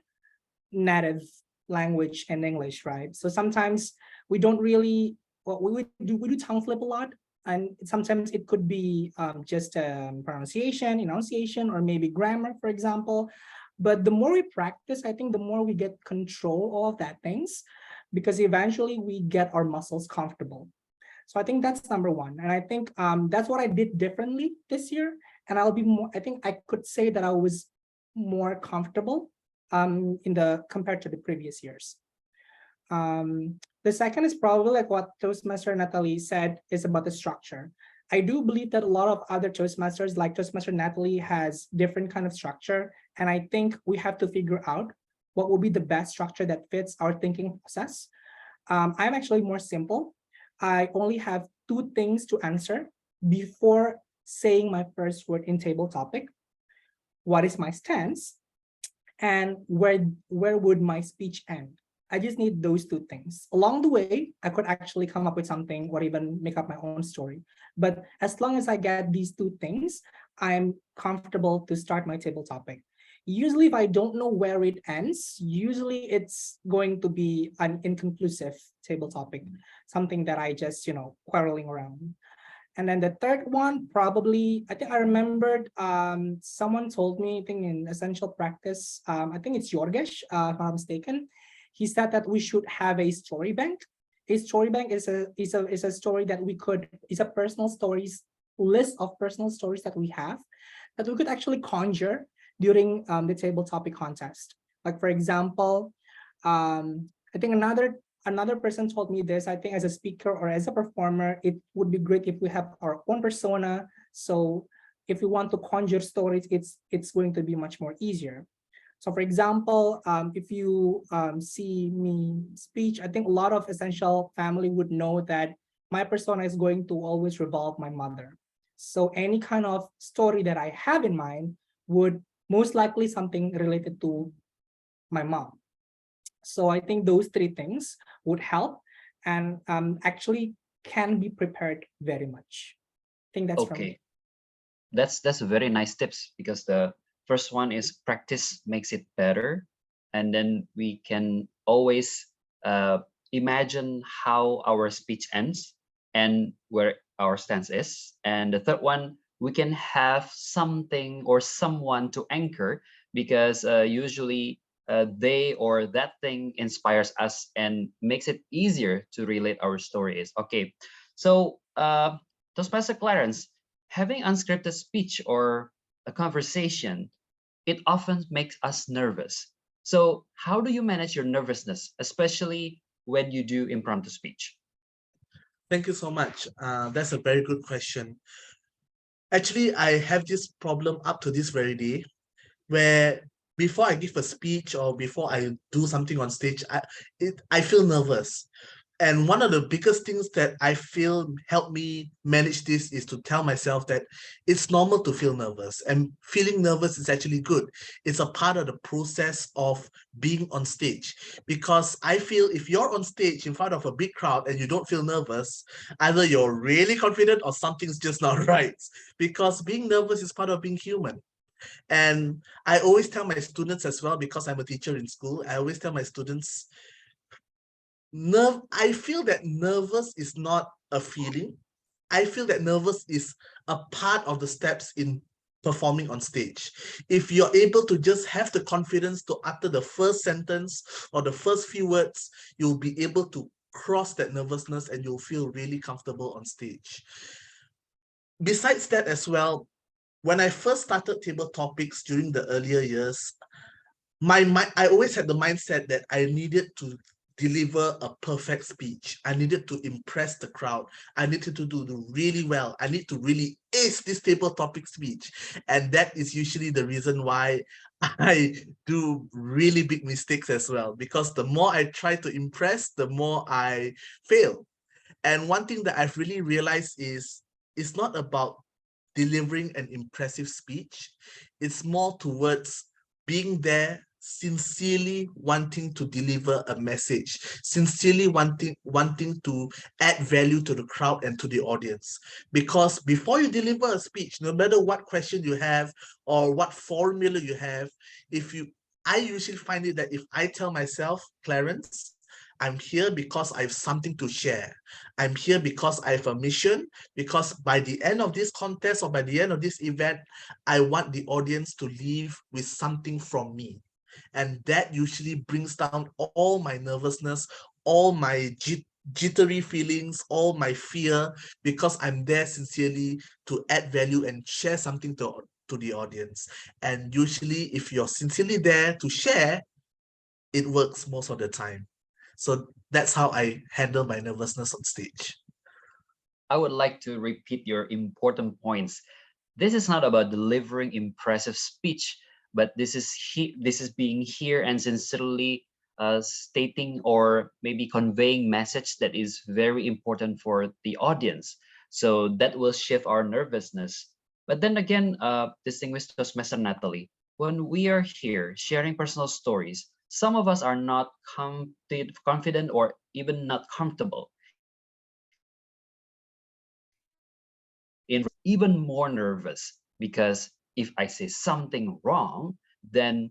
native language in English, right? So sometimes we don't really, we do tongue flip a lot. And sometimes it could be just pronunciation, enunciation, or maybe grammar, for example. But the more we practice, I think the more we get control of that things, because eventually we get our muscles comfortable. So I think that's number one. And I think that's what I did differently this year. And I'll be more, I think I could say that I was more comfortable compared to the previous years. The second is probably like what Toastmaster Natali said, is about the structure. I do believe that a lot of other Toastmasters, like Toastmaster Natali, has different kind of structure. And I think we have to figure out what will be the best structure that fits our thinking process. I'm actually more simple. I only have 2 things to answer before saying my first word in table topic. What is my stance? And where would my speech end? I just need those 2 things. Along the way, I could actually come up with something or even make up my own story. But as long as I get these 2 things, I'm comfortable to start my table topic. Usually, if I don't know where it ends, usually it's going to be an inconclusive table topic, something that I just, quarreling around. And then the third one, probably, I think I remembered someone told me, I think in Essential Practice, I think it's Jorgesh, if I'm not mistaken. He said that we should have a story bank. A story bank is a story that is a personal stories list of personal stories that we have that we could actually conjure during the table topic contest. Like for example, I think another person told me this. I think as a speaker or as a performer, it would be great if we have our own persona. So if we want to conjure stories, it's going to be much more easier. So for example, if you see me speech, I think a lot of Essential family would know that my persona is going to always revolve my mother. So any kind of story that I have in mind would most likely something related to my mom. So I think those 3 things would help and actually can be prepared very much. I think that's from me. That's a very nice tips, because the first one is practice makes it better, and then we can always imagine how our speech ends and where our stance is. And the third one, we can have something or someone to anchor, because usually they or that thing inspires us and makes it easier to relate our stories. Okay, so Toastmaster Clarence, having unscripted speech or a conversation, it often makes us nervous. So how do you manage your nervousness, especially when you do impromptu speech? Thank you so much. That's a very good question. Actually, I have this problem up to this very day, where before I give a speech or before I do something on stage, I feel nervous. And one of the biggest things that I feel helped me manage this is to tell myself that it's normal to feel nervous, and feeling nervous is actually good. It's a part of the process of being on stage, because I feel if you're on stage in front of a big crowd and you don't feel nervous, either you're really confident or something's just not right, because being nervous is part of being human. And I always tell my students as well, because I'm a teacher in school, I always tell my students, I feel that nervous is not a feeling. I feel that nervous is a part of the steps in performing on stage. If you're able to just have the confidence to utter the first sentence or the first few words, you'll be able to cross that nervousness and you'll feel really comfortable on stage. Besides that as well, when I first started table topics during the earlier years, I always had the mindset that I needed to deliver a perfect speech. I needed to impress the crowd. I needed to do really well. I need to really ace this table topic speech. And that is usually the reason why I do really big mistakes as well, because the more I try to impress, the more I fail. And one thing that I've really realized is it's not about delivering an impressive speech. It's more towards being there, sincerely wanting to deliver a message, sincerely wanting to add value to the crowd and to the audience. Because before you deliver a speech, no matter what question you have or what formula you have, I usually find it that if I tell myself, Clarence, I'm here because I have something to share. I'm here because I have a mission, because by the end of this contest or by the end of this event, I want the audience to leave with something from me. And that usually brings down all my nervousness, all my jittery feelings, all my fear, because I'm there sincerely to add value and share something to the audience. And usually if you're sincerely there to share, it works most of the time. So that's how I handle my nervousness on stage. I would like to repeat your important points. This is not about delivering impressive speech, but this is being here and sincerely stating or maybe conveying message that is very important for the audience. So that will shift our nervousness. But then again, distinguished Toastmaster Natali, when we are here sharing personal stories, some of us are not confident or even not comfortable. Even more nervous, because if I say something wrong, then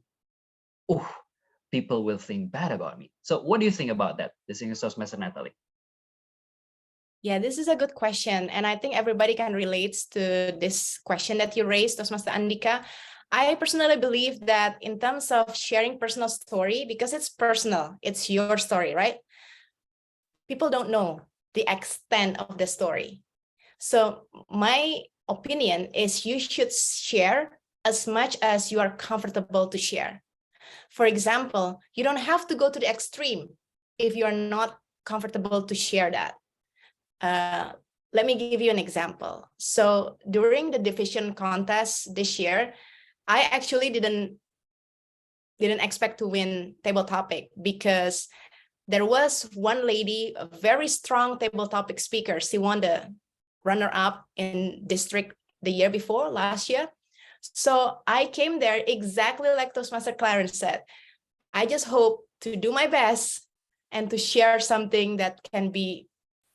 people will think bad about me. So what do you think about that, distinguished Toastmaster Natali? Yeah, this is a good question. And I think everybody can relate to this question that you raised, Toastmaster Andhyka. I personally believe that in terms of sharing personal story, because it's personal, it's your story, right? People don't know the extent of the story. So my opinion is you should share as much as you are comfortable to share. For example, you don't have to go to the extreme if you are not comfortable to share that. Let me give you an example. So during the division contest this year, I actually didn't expect to win table topic, because there was one lady, a very strong table topic speaker. She won the runner-up in district the year before, last year. So I came there exactly like Toastmaster Clarence said. I just hope to do my best and to share something that can be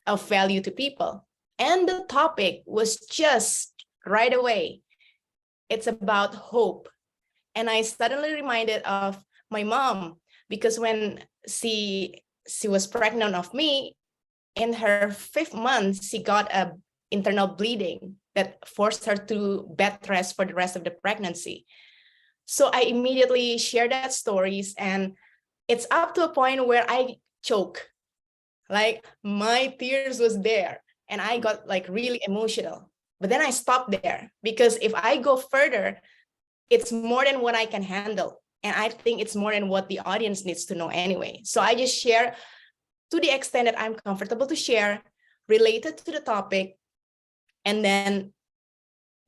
of value to people. And the topic was just right away. It's about hope. And I suddenly reminded of my mom, because when she was pregnant of me, in her 5th month, she got a internal bleeding that forced her to bed rest for the rest of the pregnancy. So I immediately shared that stories, and it's up to a point where I choke. Like my tears was there and I got like really emotional. But then I stopped there, because if I go further, it's more than what I can handle. And I think it's more than what the audience needs to know anyway. So I just share to the extent that I'm comfortable to share, related to the topic, and then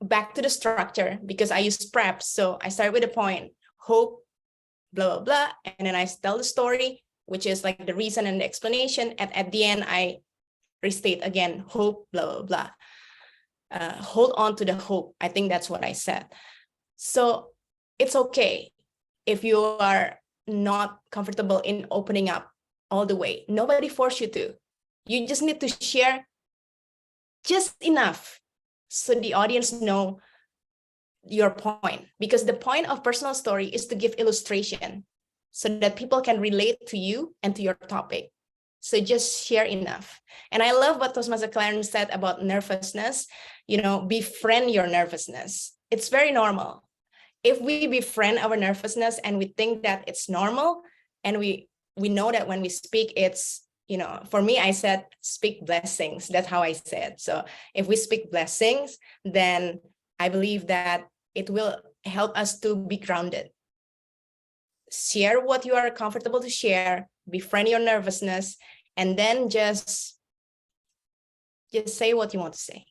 back to the structure, because I use prep. So I start with the point, hope blah, blah, blah. And then I tell the story, which is like the reason and the explanation. And at the end, I restate again, hope, blah, blah, blah. Hold on to the hope. I think that's what I said. So it's okay if you are not comfortable in opening up all the way. Nobody forced you to. You just need to share just enough so the audience know your point. Because the point of personal story is to give illustration so that people can relate to you and to your topic. So just share enough. And I love what Toastmaster Clarence said about nervousness. Befriend your nervousness. It's very normal. If we befriend our nervousness and we think that it's normal, and we know that when we speak, it's, for me, I said, speak blessings. That's how I said. So if we speak blessings, then I believe that it will help us to be grounded. Share what you are comfortable to share, befriend your nervousness, and then just say what you want to say.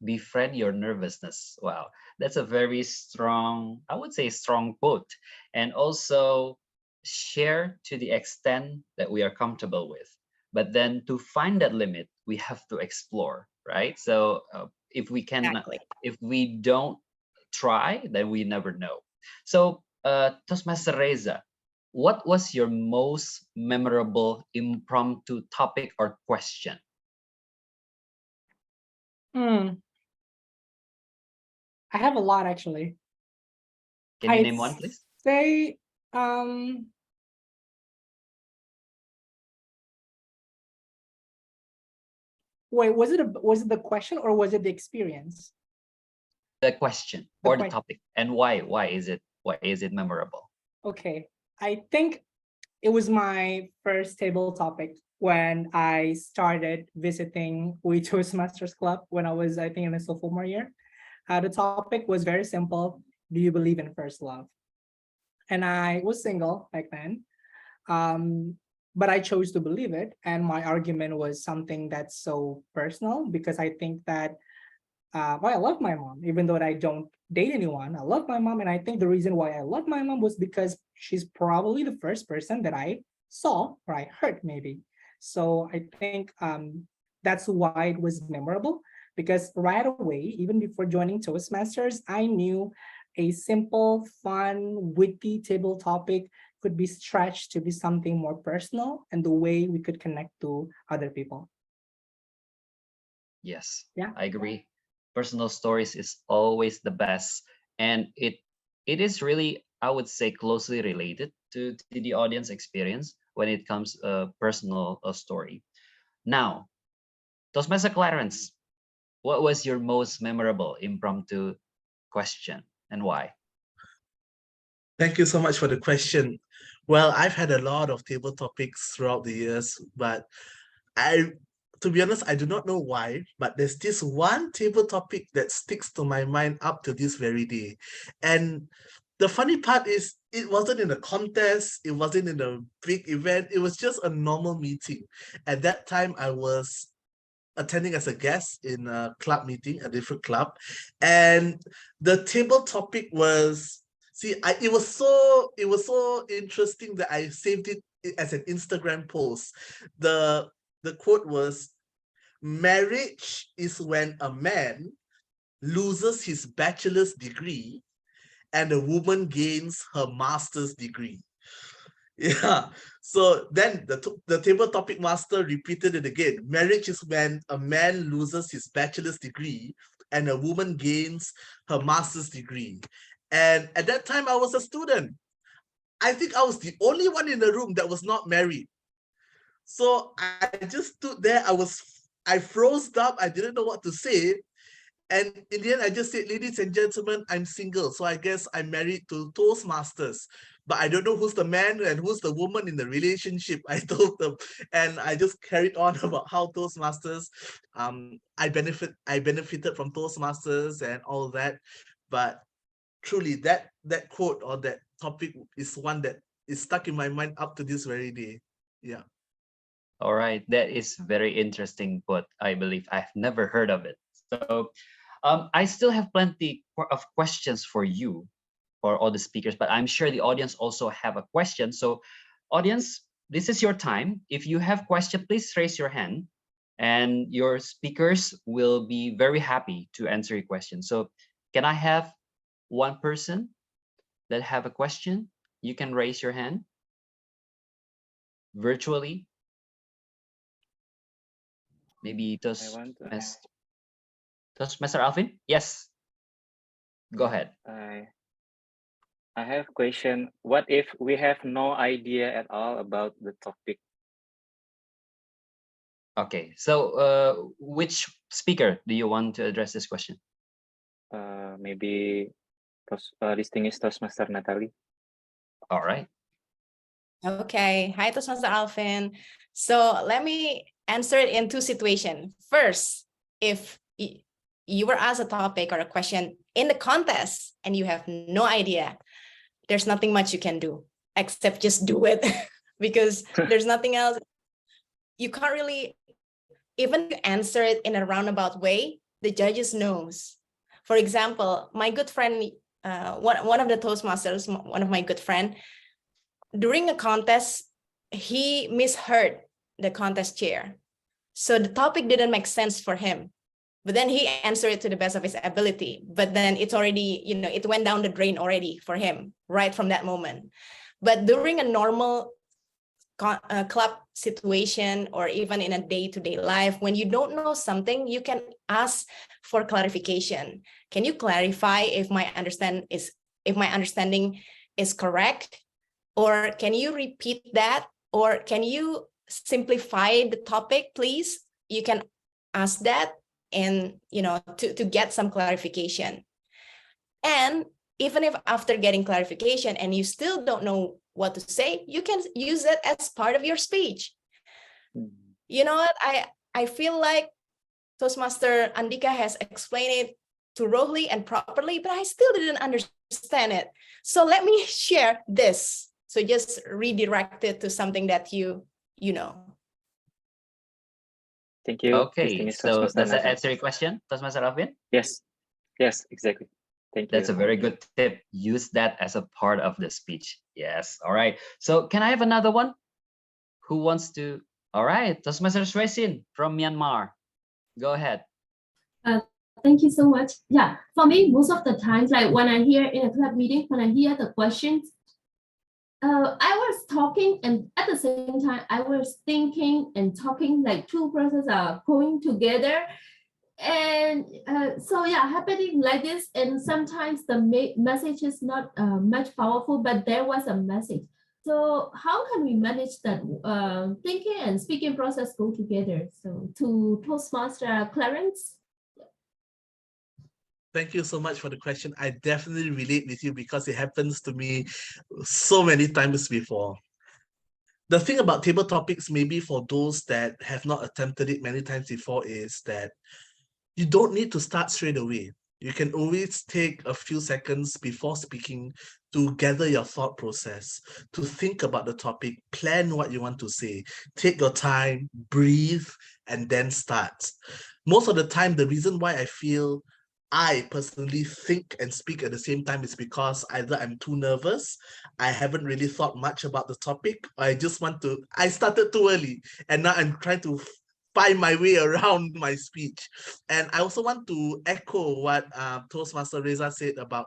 Befriend your nervousness. Wow, that's a very strong, I would say, strong quote. And also share to the extent that we are comfortable with. But then to find that limit, we have to explore, right? So if we can, Exactly. if we don't try, then we never know. So Toastmaster Reza, what was your most memorable impromptu topic or question? I have a lot, actually. Can you I'd name one, please? say, wait, was it the question or was it the experience? The question or the topic, and why is it memorable? Okay, I think it was my first table topic when I started visiting with Toastmasters Club when I was, I think, in a sophomore year. The topic was very simple. Do you believe in first love? And I was single back then, but I chose to believe it. And my argument was something that's so personal because I think that, I love my mom, even though I don't date anyone. I love my mom. And I think the reason why I love my mom was because she's probably the first person that I saw or I heard maybe. So I think that's why it was memorable, because right away, even before joining Toastmasters, I knew a simple, fun, witty table topic could be stretched to be something more personal and the way we could connect to other people. Yes, Yeah, I agree. Personal stories is always the best, and it is really, I would say, closely related to the audience experience when it comes personal story. Now, Toastmaster Clarence, what was your most memorable impromptu question and why? Thank you so much for the question. Well, I've had a lot of table topics throughout the years, but to be honest, I do not know why, but there's this one table topic that sticks to my mind up to this very day. And the funny part is, it wasn't in a contest, it wasn't in a big event, it was just a normal meeting. At that time, I was attending as a guest in a club meeting, a different club. And the table topic was, it was so interesting that I saved it as an Instagram post. The quote was, marriage is when a man loses his bachelor's degree and a woman gains her master's degree. Yeah. So then the table topic master repeated it again. Marriage is when a man loses his bachelor's degree and a woman gains her master's degree. And at that time, I was a student. I think I was the only one in the room that was not married. So I just stood there. I froze up. I didn't know what to say. And in the end, I just said, ladies and gentlemen, I'm single. So I guess I'm married to Toastmasters. But I don't know who's the man and who's the woman in the relationship, I told them. And I just carried on about how Toastmasters, I benefited from Toastmasters and all that. But truly, that quote or that topic is one that is stuck in my mind up to this very day. Yeah. All right, that is very interesting, but I believe I've never heard of it. So I still have plenty of questions for you. for all the speakers, but I'm sure the audience also have a question. So audience, this is your time. If you have question, please raise your hand and your speakers will be very happy to answer your question. So can I have one person that have a question? You can raise your hand virtually. Maybe Toastmaster Alvin? Yes. Go ahead. I have a question. What if we have no idea at all about the topic? Okay, so which speaker do you want to address this question? Maybe distinguished Toastmaster Natali. All right. Okay. Hi, Toastmaster Alvin. So let me answer it in two situations. First, if you were asked a topic or a question in the contest and you have no idea, there's nothing much you can do except just do it because there's nothing else. You can't really even answer it in a roundabout way. The judges knows. For example, my good friend, one of the Toastmasters, one of my good friend, during a contest, he misheard the contest chair. So the topic didn't make sense for him. But then he answered it to the best of his ability. But then it's already, it went down the drain already for him right from that moment. But during a normal club situation or even in a day-to-day life, when you don't know something, you can ask for clarification. Can you clarify if my understanding is correct? Or can you repeat that? Or can you simplify the topic, please? You can ask that and to get some clarification. And even if after getting clarification and you still don't know what to say, you can use it as part of your speech. You know what? I feel like Toastmaster Andhyka has explained it thoroughly and properly, but I still didn't understand it. So let me share this. So just redirect it to something that you know. Thank you. Okay, so does that answer your question, Toastmaster Alvin? Yes, exactly. Thank you. That's a very good tip. Use that as a part of the speech. Yes, all right. So can I have another one? Who wants to? All right, Toastmaster Sresin from Myanmar. Go ahead. Thank you so much. Yeah, for me, most of the times, like when I hear in a club meeting, when I hear the questions, I was talking and at the same time, I was thinking and talking, like two processes are going together. And so yeah, happening like this, and sometimes the message is not much powerful, but there was a message. So how can we manage that thinking and speaking process go together? So to Toastmaster Clarence. Thank you so much for the question. I definitely relate with you because it happens to me so many times before. The thing about table topics, maybe for those that have not attempted it many times before, is that you don't need to start straight away. You can always take a few seconds before speaking to gather your thought process, to think about the topic, plan what you want to say, take your time, breathe, and then start. Most of the time, the reason why I personally think and speak at the same time is because either I'm too nervous, I haven't really thought much about the topic, or I started too early and now I'm trying to find my way around my speech. And I also want to echo what Toastmaster Reza said about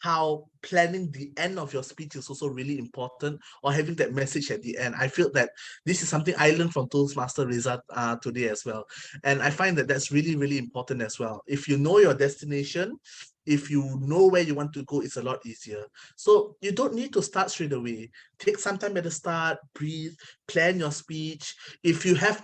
how planning the end of your speech is also really important, or having that message at the end. I feel that this is something I learned from Toastmaster Reza today as well. And I find that that's really, really important as well. If you know your destination, if you know where you want to go, it's a lot easier. So you don't need to start straight away. Take some time at the start, breathe, plan your speech. If you have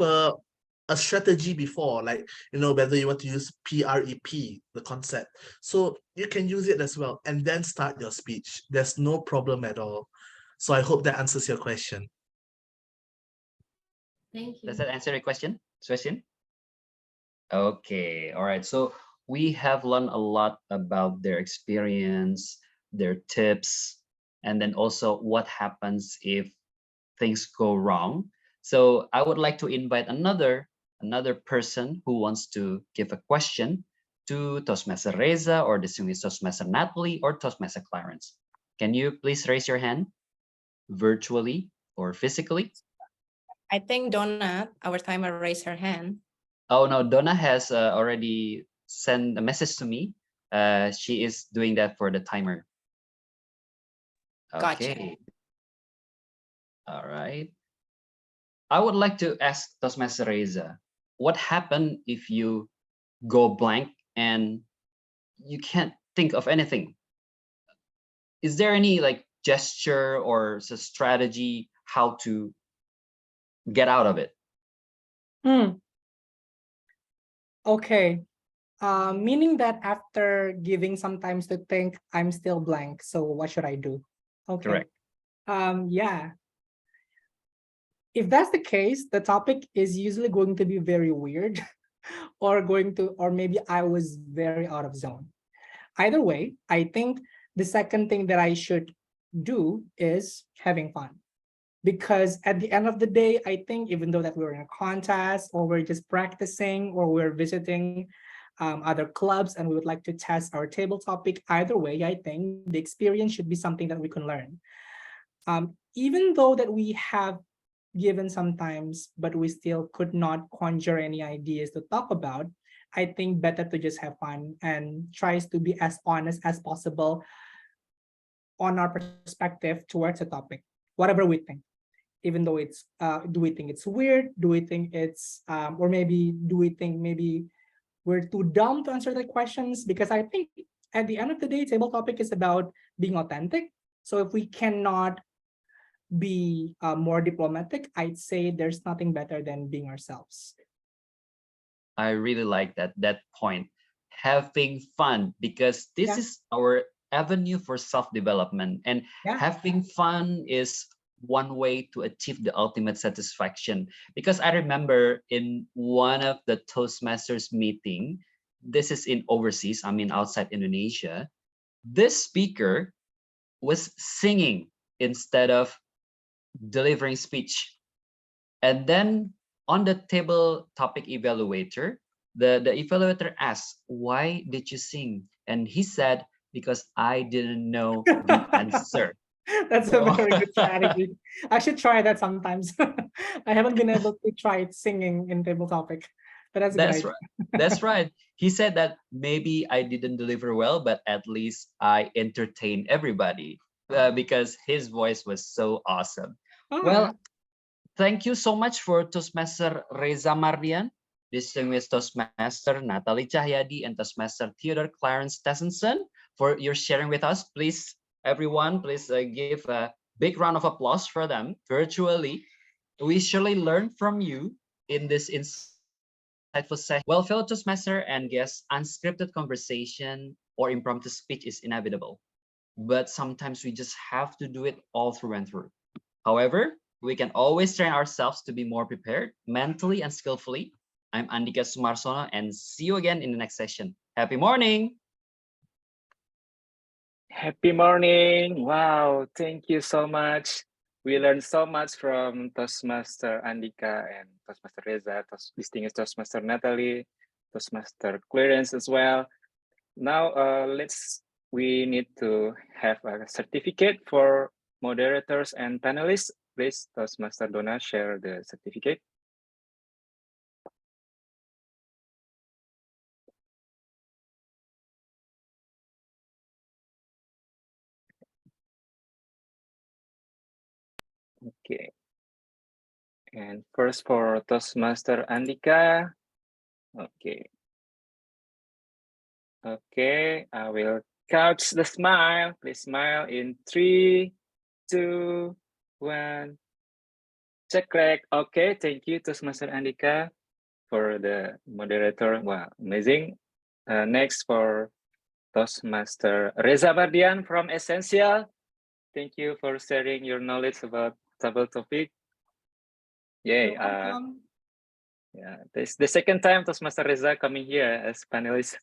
a strategy before, like, whether you want to use PREP, the concept. So you can use it as well and then start your speech. There's no problem at all. So I hope that answers your question. Thank you. Does that answer your question, Sresin? Okay, all right. So we have learned a lot about their experience, their tips, and then also what happens if things go wrong. So I would like to invite another person who wants to give a question to Toastmaster Reza or distinguished Toastmaster Natali or Toastmaster Clarence. Can you please raise your hand virtually or physically? I think Donna, our timer, raised her hand. Oh no, Donna has already sent a message to me. She is doing that for the timer. Gotcha. Okay. All right. I would like to ask Toastmaster Reza, what happened if you go blank and you can't think of anything? Is there any like gesture or strategy how to get out of it? Okay. Meaning that after giving some time to think, I'm still blank. So what should I do? Okay. Correct. Yeah. If that's the case, the topic is usually going to be very weird or maybe I was very out of zone. Either way, I think the second thing that I should do is having fun. Because at the end of the day, I think even though that we're in a contest or we're just practicing or we're visiting other clubs and we would like to test our table topic, either way, I think the experience should be something that we can learn. Even though that we have given sometimes, but we still could not conjure any ideas to talk about, I think better to just have fun and tries to be as honest as possible on our perspective towards a topic, whatever we think. Even though it's, do we think it's weird? Do we think it's, or maybe do we think maybe we're too dumb to answer the questions? Because I think at the end of the day, table topic is about being authentic. So if we cannot be more diplomatic, I'd say there's nothing better than being ourselves. I really like that point. Having fun, because this is our avenue for self-development, and having fun is one way to achieve the ultimate satisfaction. Because I remember in one of the Toastmasters meeting, this is in overseas, I mean outside Indonesia, this speaker was singing instead of delivering speech. And then on the table topic evaluator, the evaluator asked, why did you sing? And he said, because I didn't know the answer. That's a very good strategy. I should try that sometimes. I haven't been able to try it singing in table topic, but that's right. That's right. He said that maybe I didn't deliver well, but at least I entertained everybody because his voice was so awesome. Well, thank you so much for Toastmaster Reza Mardian, distinguished Toastmaster Natali Tjahjadi, and Toastmaster Theodore Clarence Tessenson for your sharing with us. Please, everyone, please give a big round of applause for them virtually. We surely learn from you in this insightful session. Well, fellow Toastmaster and guests, unscripted conversation or impromptu speech is inevitable, but sometimes we just have to do it all through and through. However, we can always train ourselves to be more prepared mentally and skillfully. I'm Andhyka Sumarsono, and see you again in the next session. Happy morning! Happy morning! Wow, thank you so much. We learned so much from Toastmaster Andhyka and Toastmaster Reza, distinguished Toastmaster Natali, Toastmaster Clarence as well. Now, we need to have a certificate for moderators and panelists. Please, Toastmaster Donna, share the certificate. Okay. And first for Toastmaster Andhyka. Okay. Okay, I will couch the smile. Please smile in 3, 2, 1. Check. Okay, thank you, Toastmaster Andhyka, for the moderator. Wow, amazing. Next for Toastmaster Reza Mardian from Essential. Thank you for sharing your knowledge about table topic. Yay. Yeah, this is the second time Toastmaster Reza coming here as panelist.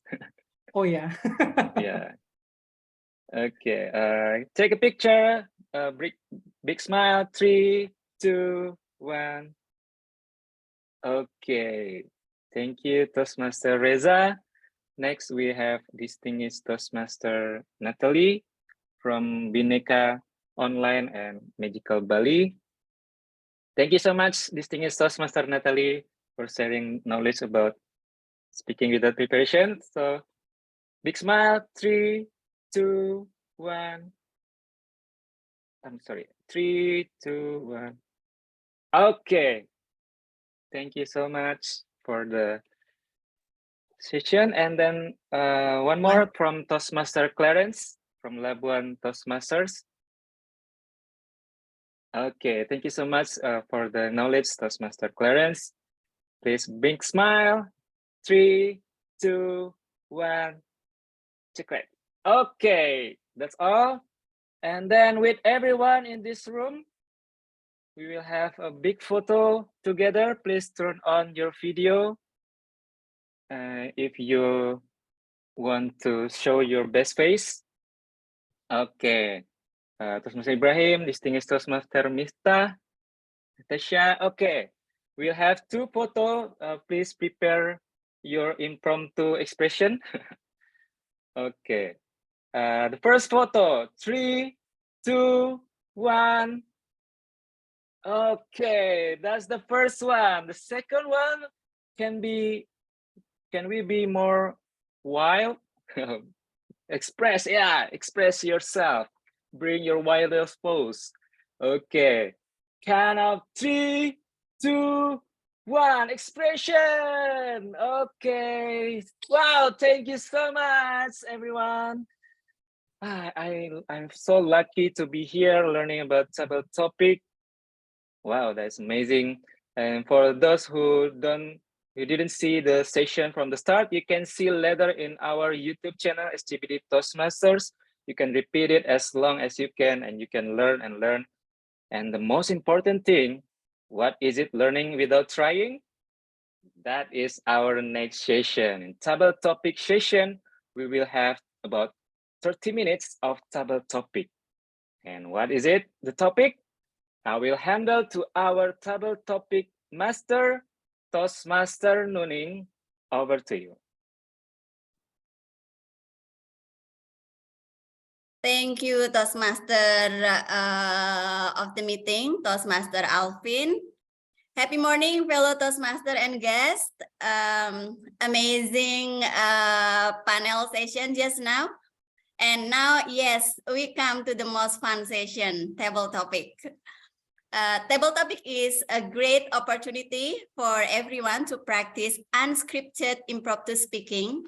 Oh yeah. Yeah. Okay. Take a picture. Big smile. 3, 2, 1. Okay. Thank you, Toastmaster Reza. Next, we have distinguished Toastmaster Natali from Bhinneka Online and Magical Bali. Thank you so much, distinguished Toastmaster Natali, for sharing knowledge about speaking without preparation. So, big smile, 3, 2, 1. I'm sorry, 3, 2, 1. Okay. Thank you so much for the session. And then one more from Toastmaster Clarence from Labuan Toastmasters. Okay, thank you so much for the knowledge, Toastmaster Clarence. Please big smile. 3, 2, 1. Check it. Okay, that's all. And then with everyone in this room, we will have a big photo together. Please turn on your video if you want to show your best face. Okay. Toastmaster Ibrahim, distinguished Toastmaster Miftah, Natasha. Okay. We'll have 2 photos. Please prepare your impromptu expression. Okay. The first photo, 3, 2, 1. Okay, that's the first one. The second one can we be more wild? Express yourself. Bring your wildest pose. Okay. Count of 3, 2, 1. Expression. Okay. Wow, thank you so much, everyone. I'm so lucky to be here learning about several topic. Wow, that's amazing. And for those who didn't see the session from the start, you can see later in our YouTube channel, SCBD Toastmasters. You can repeat it as long as you can, and you can learn and learn. And the most important thing, what is it learning without trying? That is our next session. In table topic session, we will have about 30 minutes of table topic. And what is it, the topic? I will handle to our table topic master, Toastmaster Nuning. Over to you. Thank you, Toastmaster of the meeting, Toastmaster Alvin. Happy morning, fellow Toastmaster and guests. Amazing panel session just now. And now, yes, we come to the most fun session, table topic. Table topic is a great opportunity for everyone to practice unscripted impromptu speaking.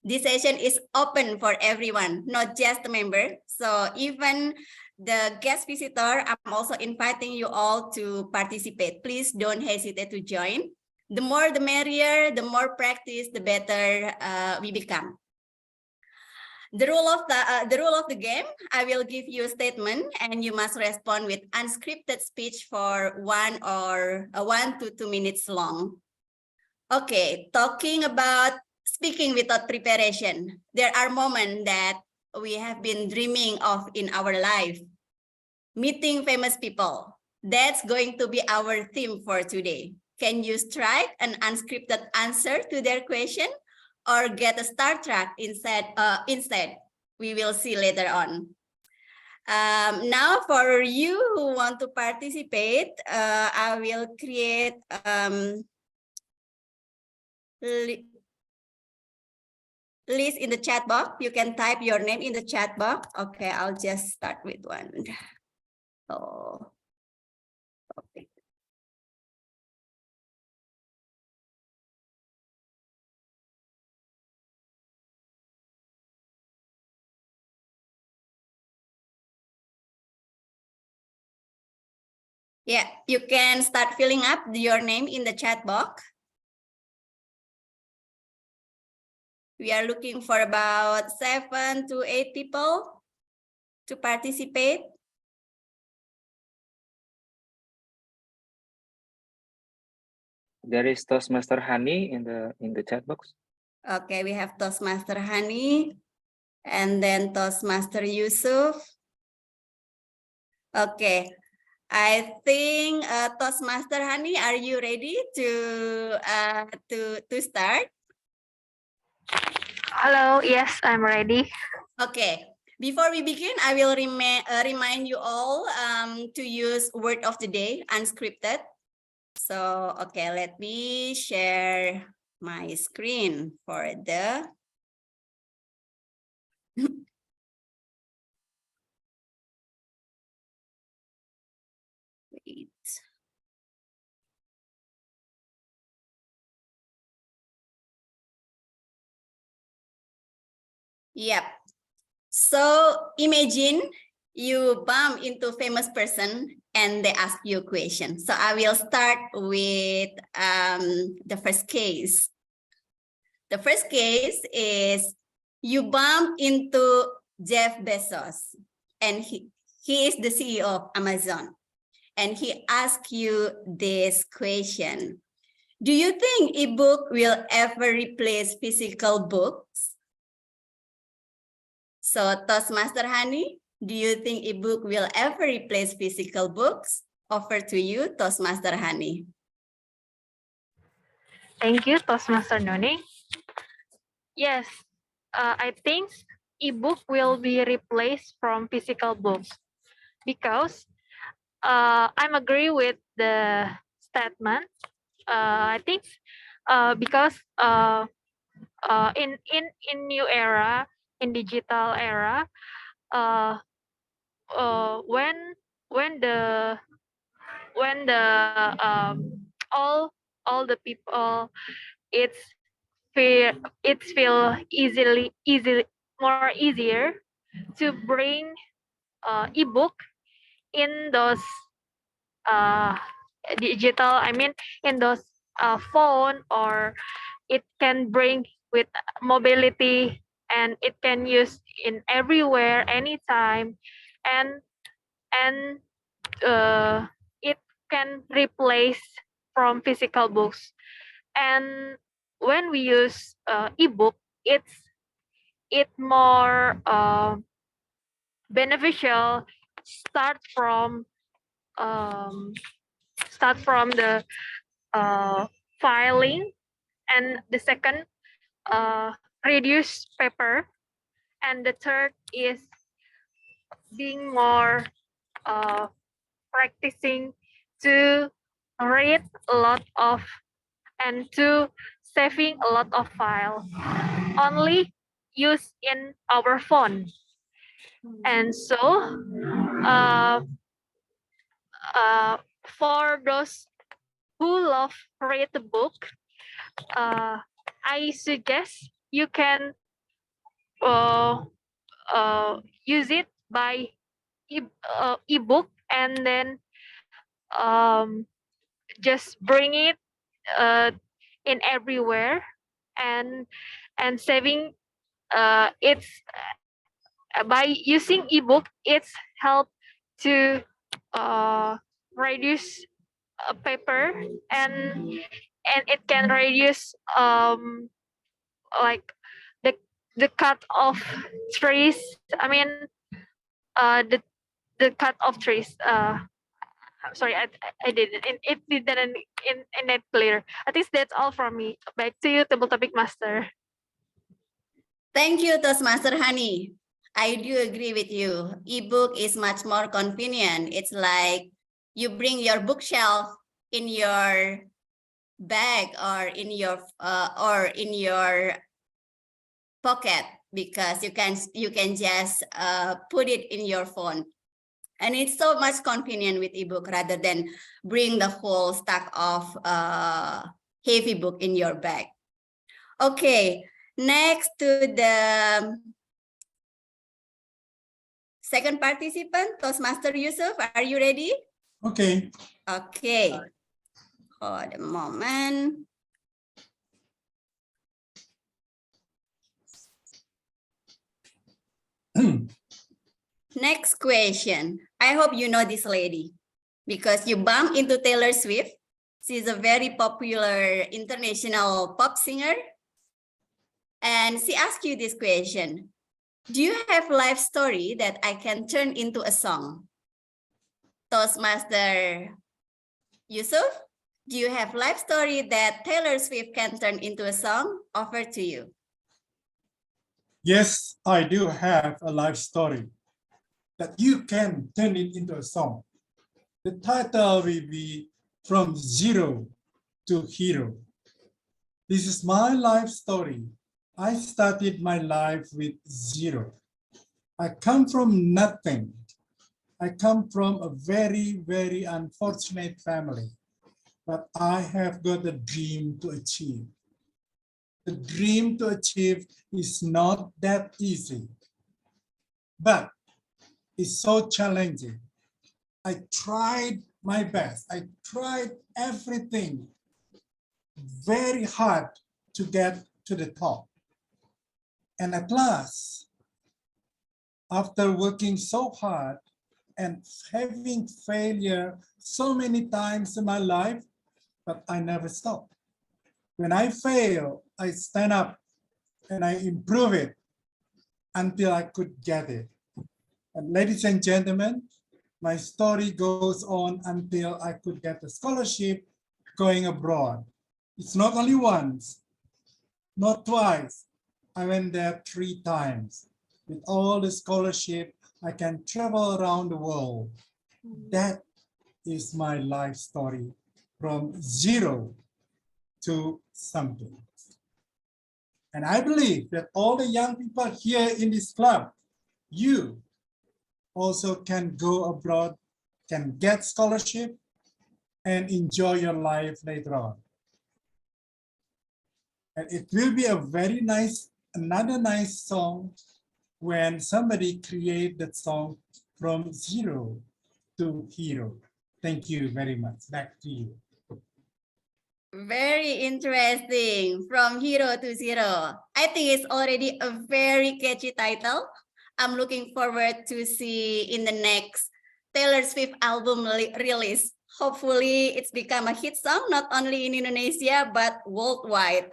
This session is open for everyone, not just the member. So even the guest visitor, I'm also inviting you all to participate. Please don't hesitate to join. The more the merrier, the more practice, the better we become. The rule of the game, I will give you a statement and you must respond with unscripted speech for 1 to 2 minutes long. Okay, talking about speaking without preparation. There are moments that we have been dreaming of in our life. Meeting famous people. That's going to be our theme for today. Can you strike an unscripted answer to their question? Or get a Star Trek instead, we will see later on. Now for you who want to participate, I will create list in the chat box. You can type your name in the chat box. Okay, I'll just start with one. Oh, okay. Yeah, you can start filling up your name in the chat box. We are looking for about 7 to 8 people to participate. There is Toastmaster Hani in the chat box. Okay, we have Toastmaster Hani and then Toastmaster Yusuf. Okay, I think Toastmaster Hani, are you ready to start? Hello, yes, I'm ready. Okay, Before we begin, I will remind you all to use word of the day, unscripted. So, okay, let me share my screen for the wait. Yep. So imagine you bump into famous person and they ask you a question. So I will start with the first case. The first case is you bump into Jeff Bezos and he is the CEO of Amazon. And he asks you this question. Do you think ebook will ever replace physical books? So Toastmaster Hani, do you think ebook will ever replace physical books? Over to you, Toastmaster Hani. Thank you, Toastmaster Nuning. Yes, I think ebook will be replaced from physical books because I'm agree with the statement. I think because in new era, in digital era, when the all the people it's feel more easier to bring ebook in those digital, I mean in those phone, or it can bring with mobility and it can use in everywhere anytime, and it can replace from physical books. And when we use ebook, it's more beneficial. Start from the filing, and the second reduce paper, and the third is being more practicing to read a lot of and to saving a lot of file only use in our phone. And so for those who love read the book, I suggest you can use it by ebook, and then just bring it in everywhere, and saving it's by using ebook, it's help to reduce paper, and it can reduce like the cut of trees, I mean the cut of trees. I'm sorry, I didn't. It didn't in it clear. At least that's all from me. Back to you, Table Topic Master. Thank you, Toastmaster Hani. I do agree with you. Ebook is much more convenient. It's like you bring your bookshelf in your bag or in your pocket, because you can just put it in your phone. And it's so much convenient with ebook rather than bring the whole stack of heavy book in your bag. Okay, next to the second participant, Toastmaster Yusuf, are you ready? Okay. Okay, hold a moment. Next question. I hope you know this lady because you bump into Taylor Swift. She's a very popular international pop singer. And she asked you this question. Do you have a life story that I can turn into a song? Toastmaster Yusuf, do you have a life story that Taylor Swift can turn into a song? Over to you. Yes, I do have a life story that you can turn it into a song. The title will be From Zero to Hero. This is my life story. I started my life with zero. I come from nothing. I come from a very, very unfortunate family, but I have got a dream to achieve. The dream to achieve is not that easy, but it's so challenging. I tried my best. I tried everything very hard to get to the top. And at last, after working so hard and having failure so many times in my life, but I never stop. When I fail, I stand up and I improve it until I could get it. And ladies and gentlemen, my story goes on until I could get a scholarship going abroad. It's not only once, not twice. I went there 3 times. With all the scholarship, I can travel around the world. That is my life story from zero to something. And I believe that all the young people here in this club, you also can go abroad, can get scholarship and enjoy your life later on. And it will be a very nice, another nice song when somebody create that song from zero to hero. Thank you very much. Back to you. Very interesting. From hero to zero. I think it's already a very catchy title. I'm looking forward to see in the next Taylor Swift album release. Hopefully it's become a hit song, not only in Indonesia, but worldwide.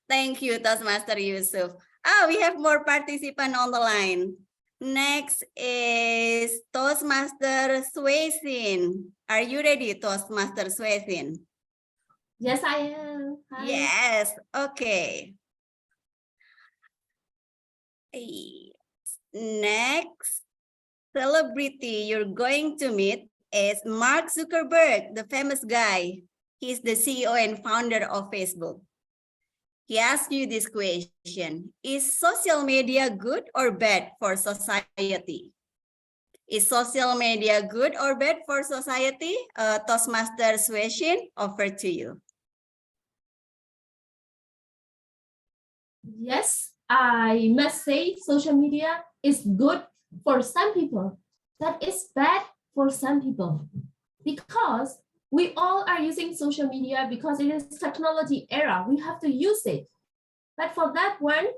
Thank you, Toastmaster Yusuf. We have more participants on the line. Next is Toastmaster Swaysin. Are you ready, Toastmaster Swaysin? Yes, I am. Hi. Yes, okay. Next celebrity you're going to meet is Mark Zuckerberg, the famous guy. He's the CEO and founder of Facebook. He asked you this question: is social media good or bad for society? Is social media good or bad for society? Toastmaster Swaysin, over to you. Yes, I must say social media is good for some people, that is bad for some people, because we all are using social media because it is technology era. We have to use it. But for that one,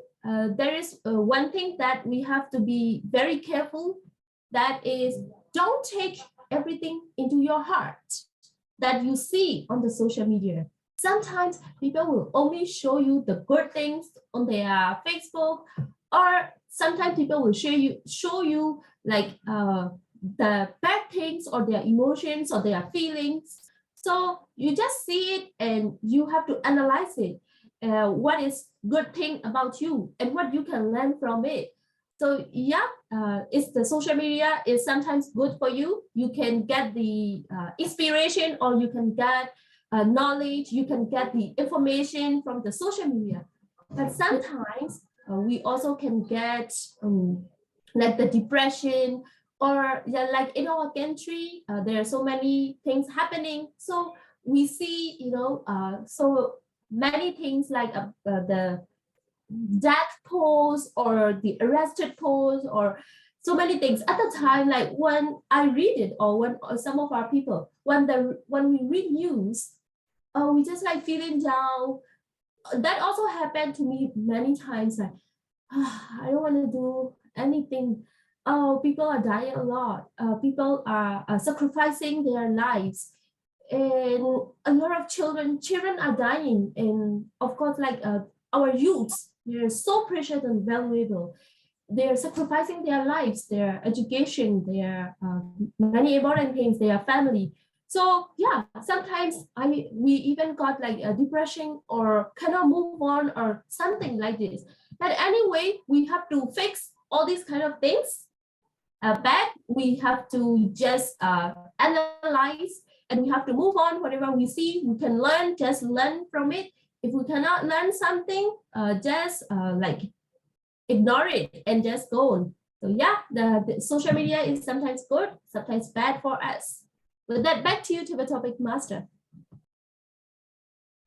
there is one thing that we have to be very careful. That is, don't take everything into your heart that you see on the social media. Sometimes people will only show you the good things on their Facebook, or sometimes people will show you like the bad things or their emotions or their feelings. So you just see it and you have to analyze it. What is good thing about you and what you can learn from it. So yeah, it's the social media is sometimes good for you. You can get the inspiration, or you can get knowledge, you can get the information from the social media. But sometimes we also can get like the depression, or yeah, like in our country, there are so many things happening. So we see, so many things like the death post or the arrested post, or so many things at the time. Like when I read it, or when some of our people, when we read news, we just like feeling down. That also happened to me many times. Like, I don't want to do anything. Oh, people are dying a lot. People are sacrificing their lives, and a lot of children are dying. And of course, like our youths, they're so precious and valuable. They're sacrificing their lives, their education, their many important things, their family. So yeah, sometimes we even got like a depression or cannot move on or something like this. But anyway, we have to fix all these kind of things. Bad, we have to just analyze and we have to move on. Whatever we see, we can learn, just learn from it. If we cannot learn something, just like ignore it and just go on. So yeah, the social media is sometimes good, sometimes bad for us. With that, back to you to the topic master.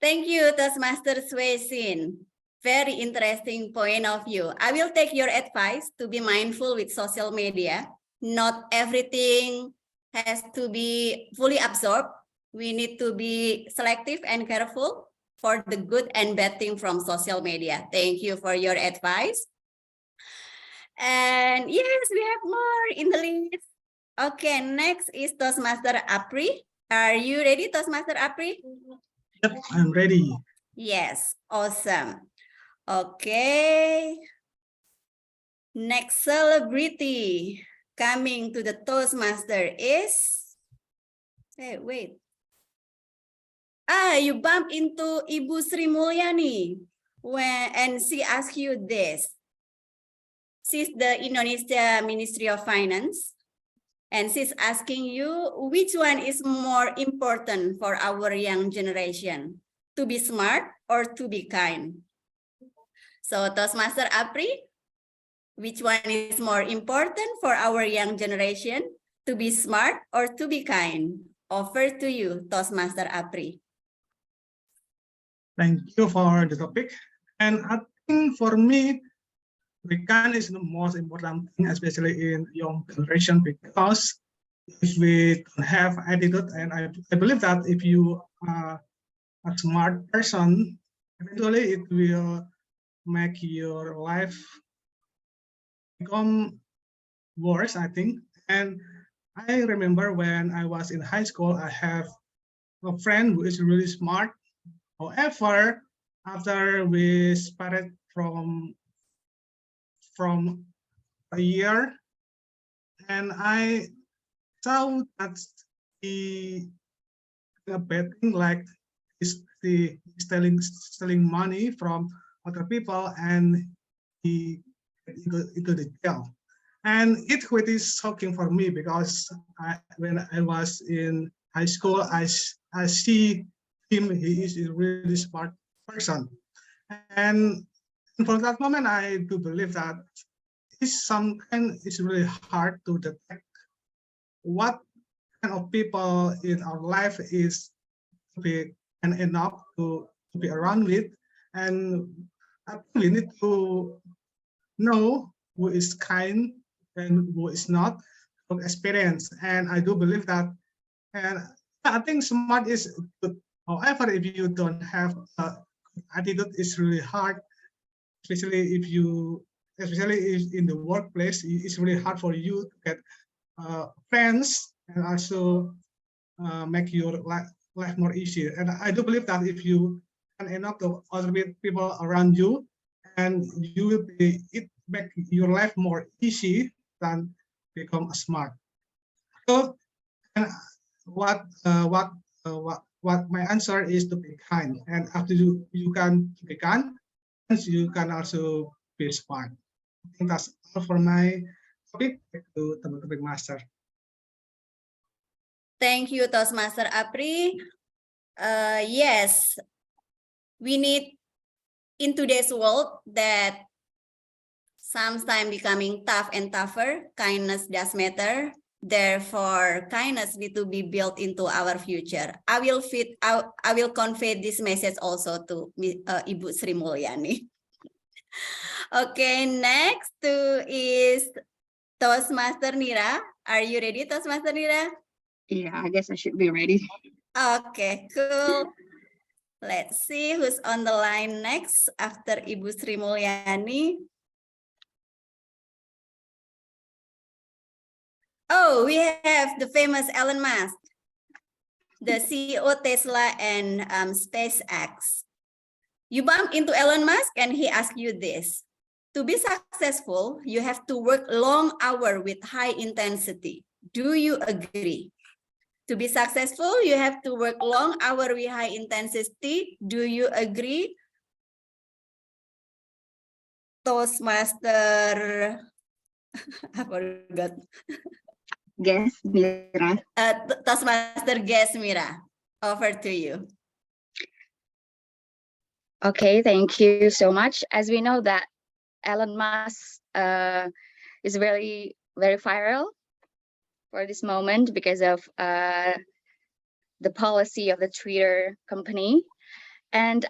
Thank you, Toastmasters Wei-Sin. Very interesting point of view. I will take your advice to be mindful with social media. Not everything has to be fully absorbed. We need to be selective and careful for the good and bad thing from social media. Thank you for your advice. And yes, we have more in the list. Okay, next is Toastmaster Apri. Are you ready, Toastmaster Apri? Yep, I'm ready. Yes, awesome. Okay. Next celebrity coming to the Toastmaster is, hey, wait. You bump into Ibu Sri Mulyani and she asks you this. She's the Indonesia Ministry of Finance and she's asking you which one is more important for our young generation, to be smart or to be kind? So Toastmaster Apri, which one is more important for our young generation, to be smart or to be kind? Over to you, Toastmaster Apri. Thank you for the topic. And I think for me, the kind is the most important thing, especially in young generation, because if we don't have attitude, and I believe that if you are a smart person, eventually it will make your life become worse, I think. And I remember when I was in high school, I have a friend who is really smart. However, after we separated from a year, and I saw that he a bad thing, like he's stealing money from other people, and he into the jail. And it really shocking for me because when I was in high school, I see him. He is a really smart person, and from that moment, I do believe that sometimes it's really hard to detect what kind of people in our life is big and enough to be around with, and I think we need to know who is kind and who is not from experience. And I do believe that, and I think smart is good. However, if you don't have attitude, it's really hard, especially if in the workplace, it's really hard for you to get friends and also make your life more easier. And I do believe that if you can enough to other people around you, and you will make your life more easy than become smart. So, and what my answer is to be kind. And after you can be kind, you can also be smart. I think that's all for my topic. Back to the topic master. Thank you, Toastmaster Apri. Yes, we need in today's world that sometimes becoming tough and tougher, kindness does matter. Therefore, kindness need to be built into our future. I will convey this message also to Ibu Sri Mulyani. Okay, next is Toastmaster Nira. Are you ready, Toastmaster Nira? Yeah, I guess I should be ready. Okay, cool. Let's see who's on the line next after Ibu Sri Mulyani. Oh, we have the famous Elon Musk, the CEO Tesla and SpaceX. You bump into Elon Musk and he asks you this. To be successful, you have to work long hours with high intensity. Do you agree? To be successful, you have to work long hours with high intensity. Do you agree? Toastmaster, I forgot. Guess, Mira. Toastmaster Guest Mira, over to you. Okay, thank you so much. As we know that Elon Musk is very viral for this moment because of the policy of the Twitter company. And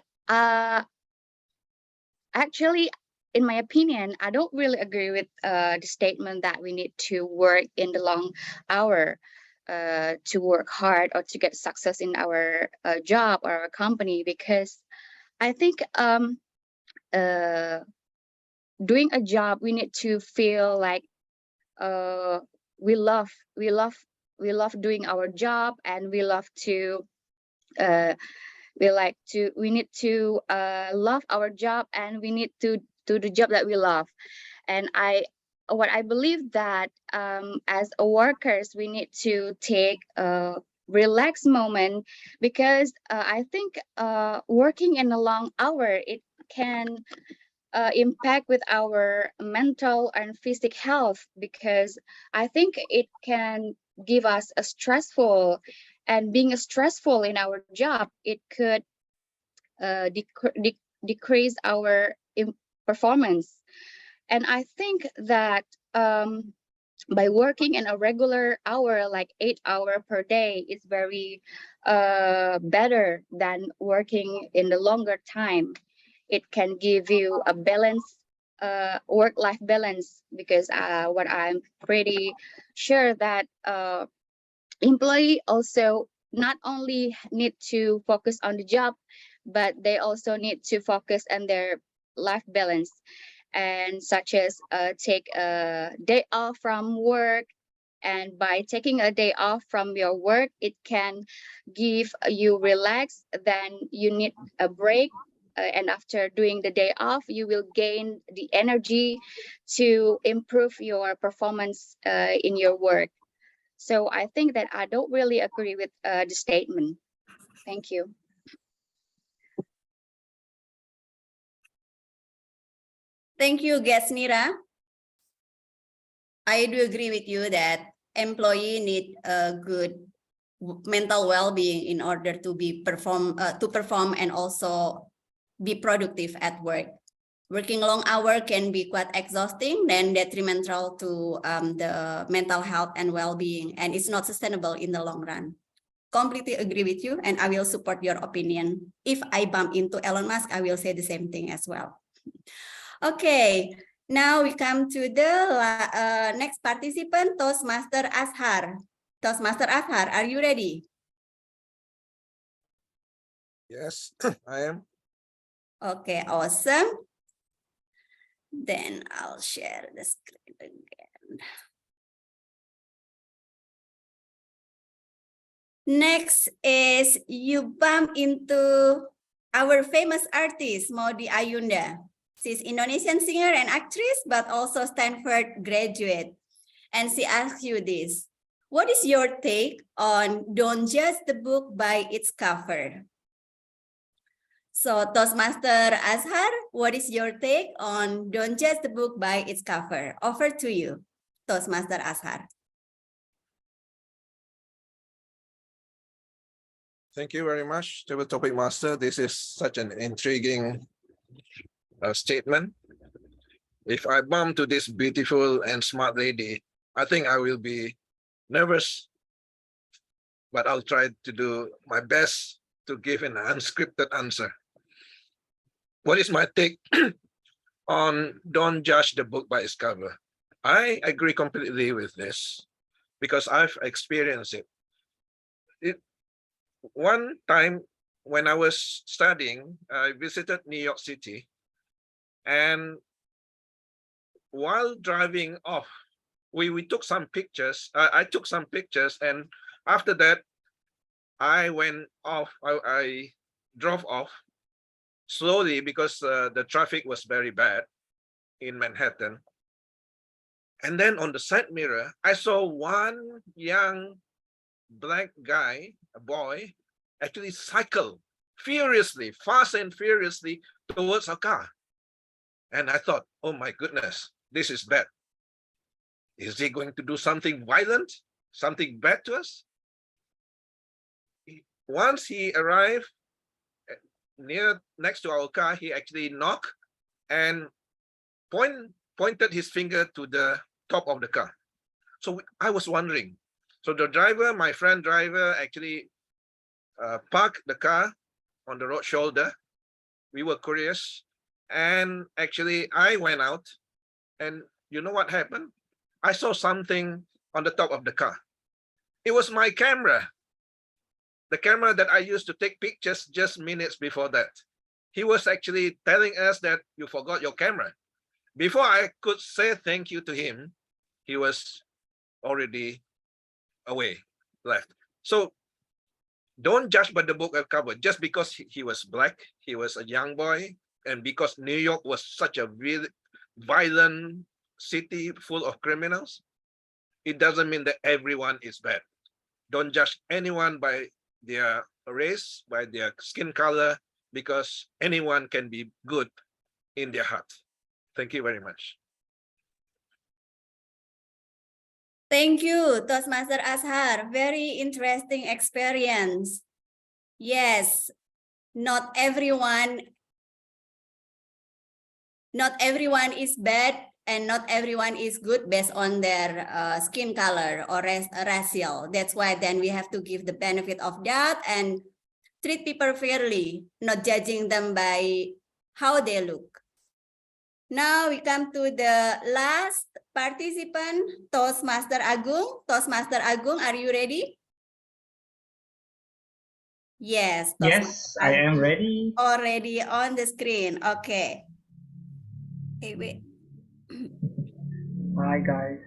actually, in my opinion, I don't really agree with the statement that we need to work in the long hour to work hard or to get success in our job or our company, because I think doing a job, we need to feel like we love doing our job, and we love to we need to love our job, and we need to do the job that we love. And what I believe that as a workers, we need to take a relaxed moment, because I think working in a long hour, it can impact with our mental and physical health, because I think it can give us a stressful, and being stressful in our job, it could decrease our performance. And I think that by working in a regular hour, like 8 hours per day, is very better than working in the longer time. It can give you a balance, work-life balance, because what I'm pretty sure that employee also not only need to focus on the job, but they also need to focus on their life balance, and such as take a day off from work. And by taking a day off from your work, it can give you relax, then you need a break, and after doing the day off, you will gain the energy to improve your performance in your work. So I think that I don't really agree with the statement. Thank you. Thank you, Gesnira. I do agree with you that employee need a good mental well-being in order to perform and also be productive at work. Working long hour can be quite exhausting and detrimental to the mental health and well-being, and it's not sustainable in the long run. Completely agree with you, and I will support your opinion. If I bump into Elon Musk, I will say the same thing as well. Okay, now we come to the next participant, Toastmaster Ashar. Toastmaster Ashar, are you ready? Yes, I am. Okay, awesome. Then I'll share the screen again. Next is you bump into our famous artist, Maudy Ayunda. She's Indonesian singer and actress, but also Stanford graduate. And she asks you this: what is your take on don't judge the book by its cover? So Toastmaster Ashar, what is your take on don't judge the book by its cover? Over to you, Toastmaster Ashar. Thank you very much, Table Topic Master. This is such an intriguing statement. If I bump to this beautiful and smart lady, I think I will be nervous, but I'll try to do my best to give an unscripted answer. What is my take on don't judge the book by its cover? I agree completely with this because I've experienced it. One time when I was studying, I visited New York City, and while driving off, we took some pictures. I took some pictures, and after that, I went off. I drove off slowly because the traffic was very bad in Manhattan. And then on the side mirror, I saw one young black guy, a boy, actually cycle furiously, fast and furiously towards a car. And I thought, oh my goodness, this is bad. Is he going to do something violent, something bad to us? Once he arrived next to our car, he actually knocked and pointed his finger to the top of the car. So I was wondering. So the driver, my friend driver, actually parked the car on the road shoulder. We were curious. And actually, I went out. And you know what happened? I saw something on the top of the car. It was my camera. The camera that I used to take pictures just minutes before that. He was actually telling us that you forgot your camera. Before I could say thank you to him, he was already away, left. So don't judge by the book cover. Just because he was black, he was a young boy, and because New York was such a really violent city full of criminals, it doesn't mean that everyone is bad. Don't judge anyone by their race, by their skin color, because anyone can be good in their heart. Thank you very much. Thank you, Toastmaster Ashar. Very interesting experience. Yes, not everyone is bad and not everyone is good based on their skin color or racial. That's why then we have to give the benefit of that and treat people fairly, not judging them by how they look. Now we come to the last participant, Toastmaster Agung. Toastmaster Agung, are you ready? Yes. Yes, I am ready. Already on the screen. Okay. Hey, wait. Hi, guys.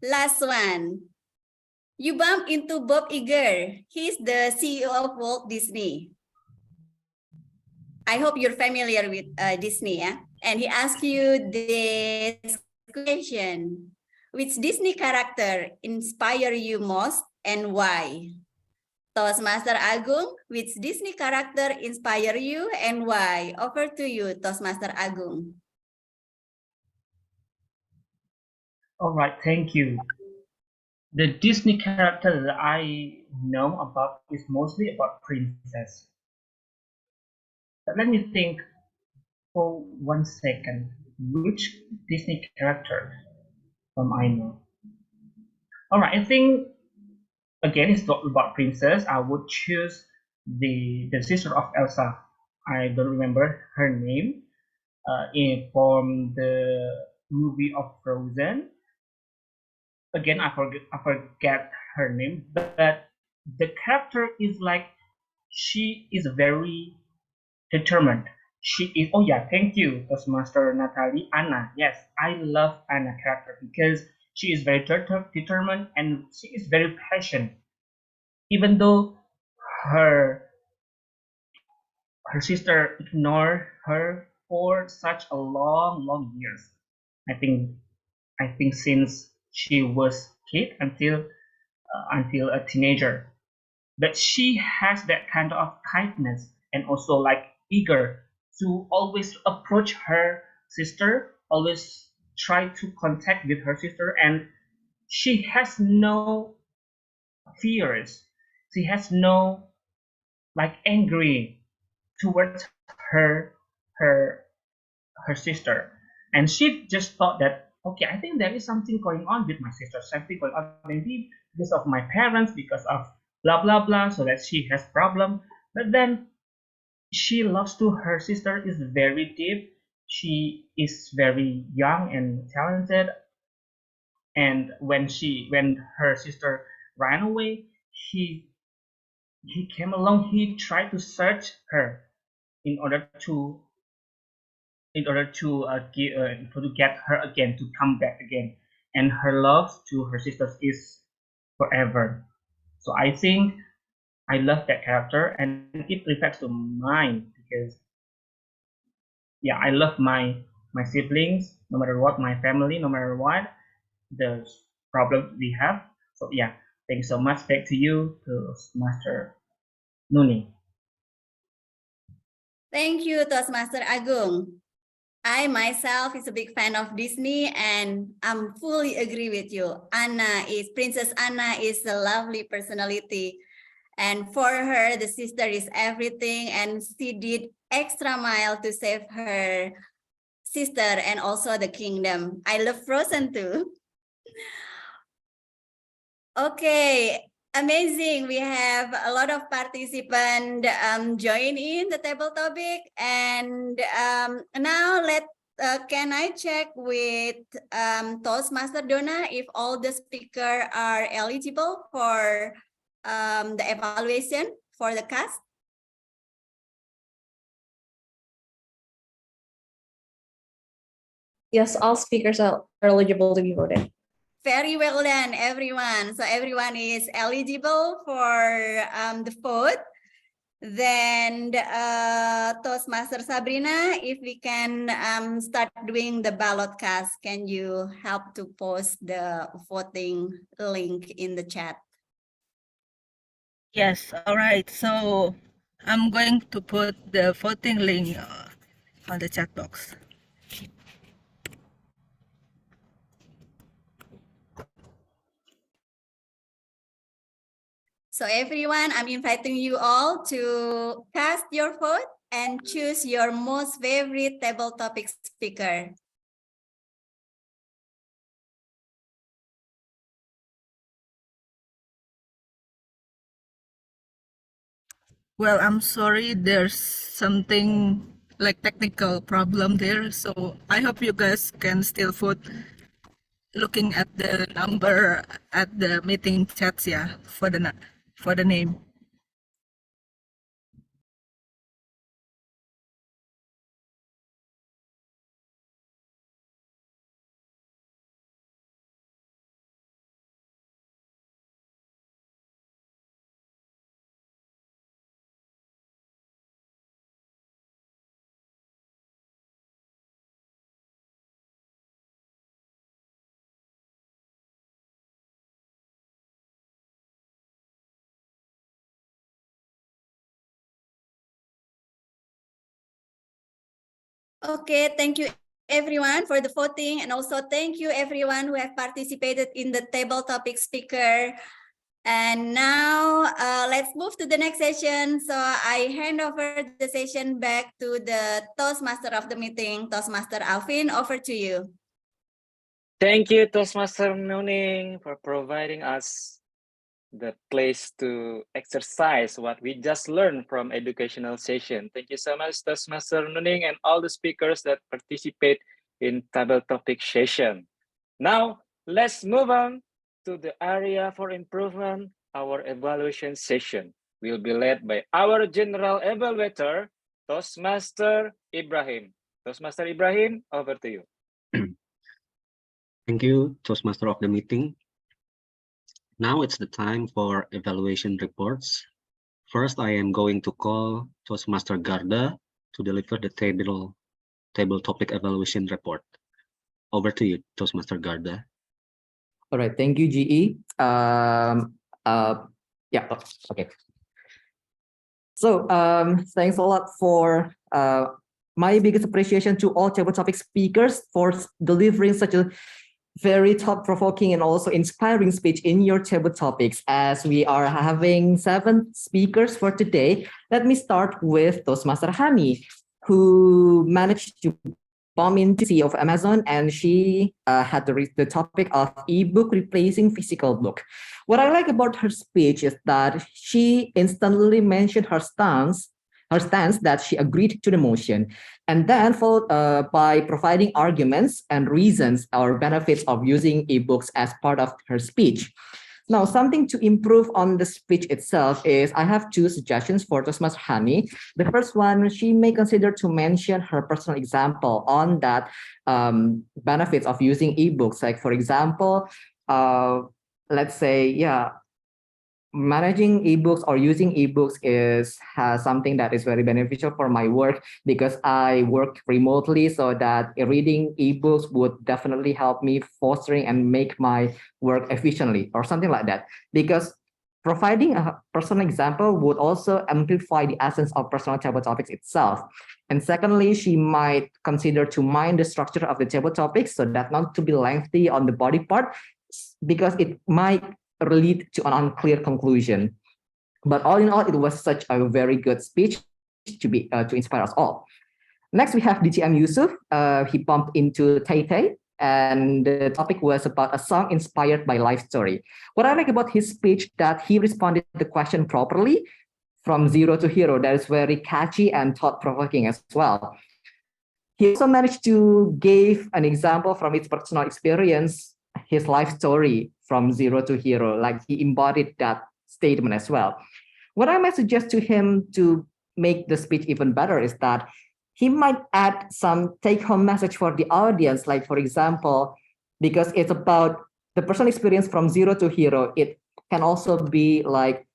Last one. You bump into Bob Iger. He's the CEO of Walt Disney. I hope you're familiar with Disney, yeah? And he asked you this question. Which Disney character inspire you most and why? Toastmaster Agung, which Disney character inspire you and why? Over to you, Toastmaster Agung. All right, thank you. The Disney character that I know about is mostly about princess. But let me think for 1 second. Which Disney character I know? All right, I think again it's not about princess. I would choose the sister of Elsa. I don't remember her name. From the movie of Frozen. Again, I forget her name, but the character is like she is very determined. She is, oh yeah, thank you, Toastmaster Natali. Anna, yes, I love Anna character because she is very determined and she is very passionate. Even though her sister ignored her for such a long years. I think since she was kid until a teenager, but she has that kind of kindness and also like eager to always approach her sister, always try to contact with her sister, and she has no fears. She has no like angry towards her her her sister, and she just thought that okay, I think there is something going on with my sister, something going on maybe because of my parents, because of blah blah blah, so that she has problem. But then she loves to her sister is very deep. She is very young and talented, and when her sister ran away, he came along. He tried to search her in order to get her again, to come back again, and her love to her sisters is forever. So I think I love that character, and it reflects to mine because yeah, I love my siblings no matter what, my family no matter what the problems we have. So yeah, Thanks so much. Back to you, Toastmaster Nuning. Thank you, Toastmaster Agung. I myself is a big fan of Disney and I'm fully agree with you. Princess Anna is a lovely personality. And for her, the sister is everything and she did extra mile to save her sister and also the kingdom. I love Frozen too. Okay, amazing. We have a lot of participants join in the table topic. And now can I check with Toastmaster Donna if all the speakers are eligible for the evaluation for the cast? Yes, all speakers are eligible to be voted. Very well done, everyone. So everyone is eligible for the vote. Then Toastmaster Sabrina, if we can start doing the ballot cast, can you help to post the voting link in the chat? Yes, all right. So I'm going to put the voting link on the chat box. So everyone, I'm inviting you all to cast your vote and choose your most favorite table topic speaker. Well, I'm sorry, there's something like technical problem there. So I hope you guys can still vote looking at the number at the meeting chats, yeah, for the name. Okay, thank you everyone for the voting, and also thank you everyone who have participated in the table topic speaker. And now let's move to the next session. So I hand over the session back to the Toastmaster of the meeting, Toastmaster Alvin, over to you. Thank you, Toastmaster Nuning, for providing us the place to exercise what we just learned from educational session. Thank you so much, Toastmaster Nuning, and all the speakers that participate in table topic session. Now, let's move on to the area for improvement. Our evaluation session will be led by our general evaluator, Toastmaster Ibrahim. Toastmaster Ibrahim, over to you. Thank you, Toastmaster of the meeting. Now it's the time for evaluation reports. First, I am going to call Toastmaster Garda to deliver the table topic evaluation report. Over to you, Toastmaster Garda. All right, thank you, GE. Okay. So thanks a lot for my biggest appreciation to all table topic speakers for delivering such a very thought-provoking and also inspiring speech in your table topics. As we are having 7 speakers for today, let me start with Toastmaster Hani, who managed to bomb into CEO of Amazon, and she had the topic of ebook replacing physical book. What I like about her speech is that she instantly mentioned her stance that she agreed to the motion, and then followed by providing arguments and reasons or benefits of using ebooks as part of her speech. Now, something to improve on the speech itself is I have 2 suggestions for Toastmaster Hani. The first one, she may consider to mention her personal example on that benefits of using ebooks. Like, for example, let's say, managing ebooks or using ebooks is something that is very beneficial for my work because I work remotely, so that reading ebooks would definitely help me fostering and make my work efficiently or something like that. Because providing a personal example would also amplify the essence of personal table topics itself. And secondly, she might consider to mind the structure of the table topics so that not to be lengthy on the body part, because it might lead to an unclear conclusion. But all in all, it was such a very good speech to inspire us all. Next, we have DTM Yusuf. He bumped into Tay Tay, and the topic was about a song inspired by life story. What I like about his speech that he responded to the question properly from zero to hero. That is very catchy and thought-provoking as well. He also managed to give an example from his personal experience, his life story from zero to hero, like he embodied that statement as well. What I might suggest to him to make the speech even better is that he might add some take-home message for the audience, like for example, because it's about the personal experience from zero to hero, it can also be like,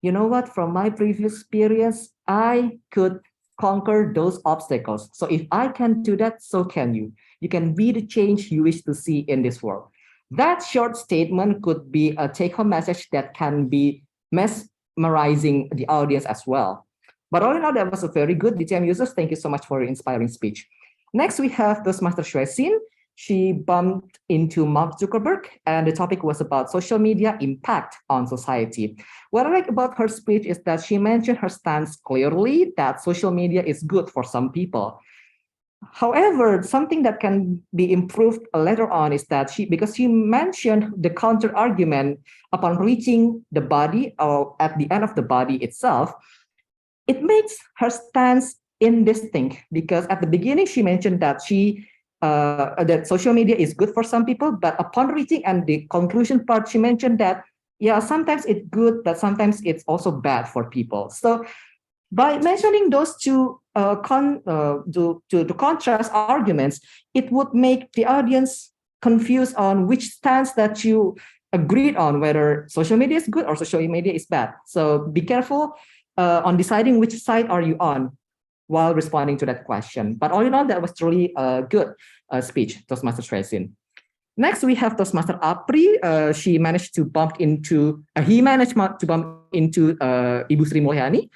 you know what, from my previous experience, I could conquer those obstacles. So if I can do that, so can you. You can be the change you wish to see in this world. That short statement could be a take-home message that can be mesmerizing the audience as well. But all in all, that was a very good. DTM users, thank you so much for your inspiring speech. Next, we have Toastmaster Shwezin. She bumped into Mark Zuckerberg, and the topic was about social media impact on society. What I like about her speech is that she mentioned her stance clearly that social media is good for some people. However, something that can be improved later on is that because she mentioned the counter argument upon reaching the body or at the end of the body itself, it makes her stance indistinct, because at the beginning she mentioned that that social media is good for some people, but upon reaching and the conclusion part, she mentioned that sometimes it's good, but sometimes it's also bad for people. So by mentioning those two contrast arguments, it would make the audience confused on which stance that you agreed on, whether social media is good or social media is bad. So be careful on deciding which side are you on while responding to that question. But all in all, that was truly a good speech, Toastmaster Shwezin. Next, we have Toastmaster Apri. He managed to bump into Ibu Sri Mulyani.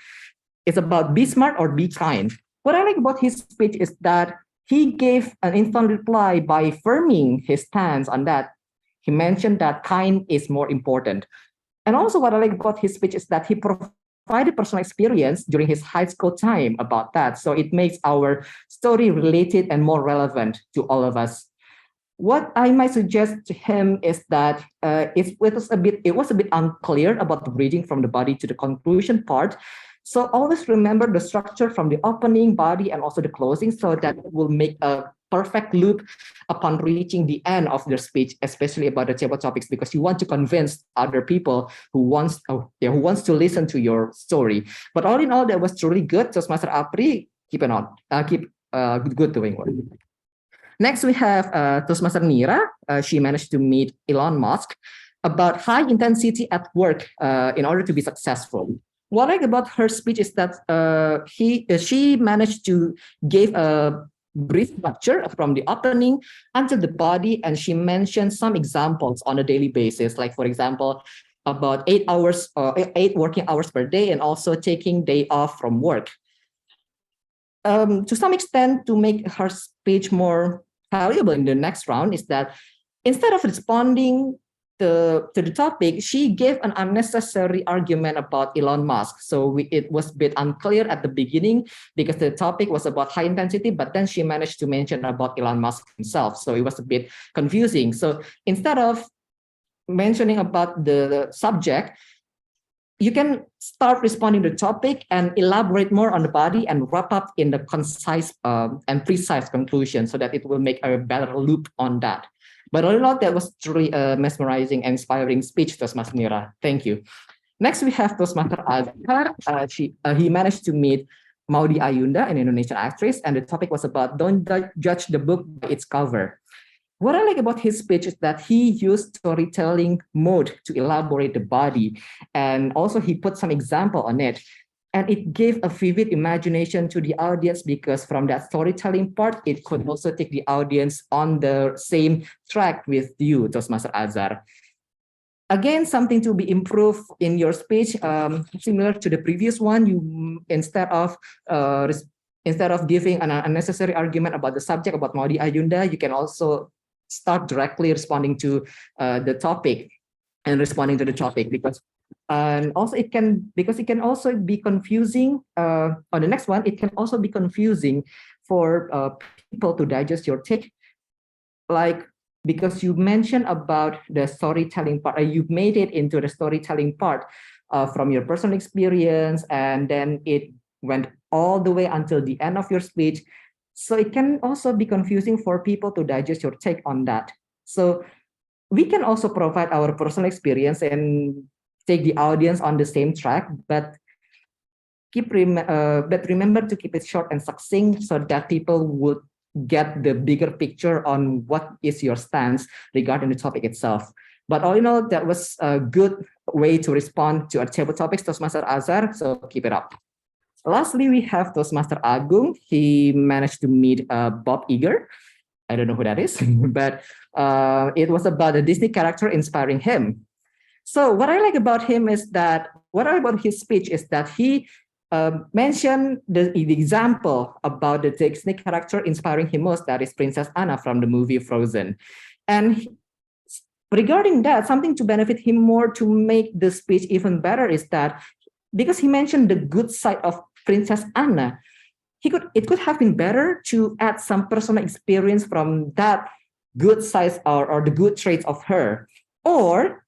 It's about be smart or be kind. What I like about his speech is that he gave an instant reply by affirming his stance on that. He mentioned that kind is more important. And also what I like about his speech is that he provided personal experience during his high school time about that. So it makes our story related and more relevant to all of us. What I might suggest to him is that it was a bit unclear about the bridging from the body to the conclusion part. So always remember the structure from the opening, body, and also the closing, so that it will make a perfect loop upon reaching the end of their speech, especially about the table topics, because you want to convince other people who wants to listen to your story. But all in all, that was truly good. Toastmaster Apri, keep good doing work. Next, we have Toastmaster Nira. She managed to meet Elon Musk about high intensity at work in order to be successful. What I like about her speech is that she managed to give a brief lecture from the opening until the body, and she mentioned some examples on a daily basis, like for example, about 8 working hours per day, and also taking day off from work. To some extent, to make her speech more valuable in the next round, is that instead of responding to the topic, she gave an unnecessary argument about Elon Musk. So it was a bit unclear at the beginning because the topic was about high intensity, but then she managed to mention about Elon Musk himself. So it was a bit confusing. So instead of mentioning about the subject, you can start responding to the topic and elaborate more on the body and wrap up in the concise and precise conclusion, so that it will make a better loop on that. But all in all, that was truly a mesmerizing and inspiring speech, Toastmaster Nira. Thank you. Next, we have Toastmaster Andhyka. He managed to meet Maudy Ayunda, an Indonesian actress, and the topic was about don't judge the book by its cover. what I like about his speech is that he used storytelling mode to elaborate the body. And also he put some example on it. And it gave a vivid imagination to the audience, because from that storytelling part, it could also take the audience on the same track with you, Toastmaster Azhar. Again, something to be improved in your speech, similar to the previous one. You instead of giving an unnecessary argument about the subject, about Maudi Ayunda, you can also start directly responding to the topic and responding to the topic, because and also it can also be confusing. On the next one, it can also be confusing for people to digest your take, like, because you mentioned about the storytelling part, you made it into the storytelling part from your personal experience, and then it went all the way until the end of your speech. So it can also be confusing for people to digest your take on that. So we can also provide our personal experience and take the audience on the same track, but remember to keep it short and succinct, so that people would get the bigger picture on what is your stance regarding the topic itself. But all in all, that was a good way to respond to our table topics, Toastmaster Azhar, so keep it up. Lastly, we have Toastmaster Agung. He managed to meet Bob Iger. I don't know who that is, but it was about a Disney character inspiring him. So what I like about him is that, what I like about his speech is that he mentioned the example about the Disney character inspiring him most, that is Princess Anna from the movie Frozen. And regarding that, something to benefit him more to make the speech even better is that, because he mentioned the good side of Princess Anna, it could have been better to add some personal experience from that good side or the good traits of her. Or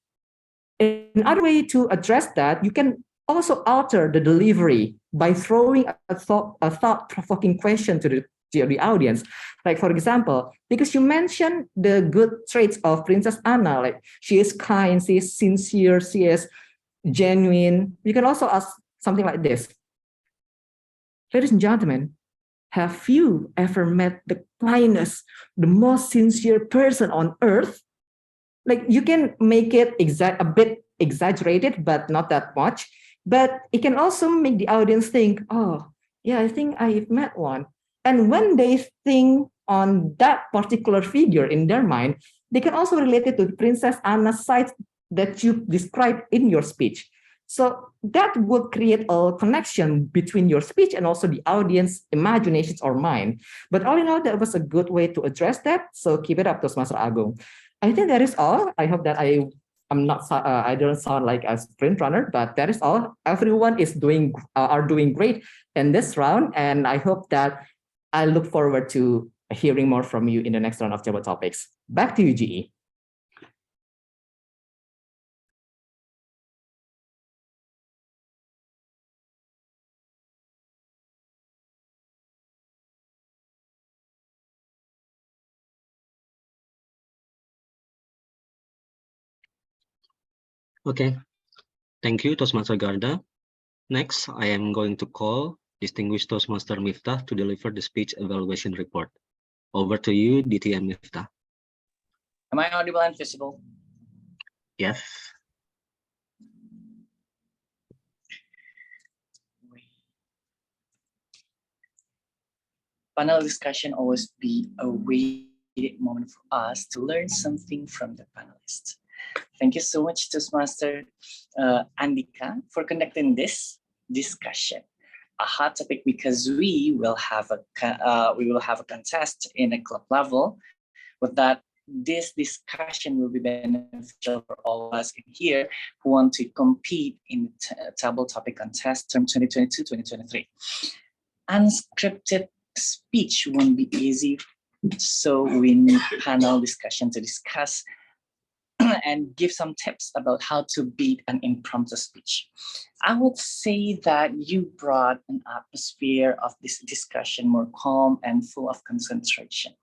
another way to address that, you can also alter the delivery by throwing a thought-provoking question to the audience. Like, for example, because you mentioned the good traits of Princess Anna, like she is kind, she is sincere, she is genuine, you can also ask something like this. Ladies and gentlemen, have you ever met the kindest, the most sincere person on earth? Like, you can make it a bit exaggerated, but not that much. But it can also make the audience think, oh, yeah, I think I've met one. And when they think on that particular figure in their mind, they can also relate it to Princess Anna's side that you described in your speech. So that would create a connection between your speech and also the audience imaginations or mind. But all in all, that was a good way to address that. So keep it up, Toastmaster Agung. I think that is all. I hope that I don't sound like a sprint runner, but that is all. Everyone is doing great in this round, and I hope that I look forward to hearing more from you in the next round of table topics. Back to you, GE. Okay, thank you, Toastmaster Garda. Next, I am going to call distinguished Toastmaster Miftah to deliver the speech evaluation report. Over to you, DTM Miftah. Am I audible and visible? Yes. Panel discussion always be a weighted moment for us to learn something from the panelists. Thank you so much, Toastmaster Andhyka, for conducting this discussion. A hot topic, because we will have a contest in a club level. With that, this discussion will be beneficial for all of us in here who want to compete in the table topic contest term 2022-2023. Unscripted speech won't be easy, so we need panel discussion to discuss and give some tips about how to beat an impromptu speech. I would say that you brought an atmosphere of this discussion more calm and full of concentration.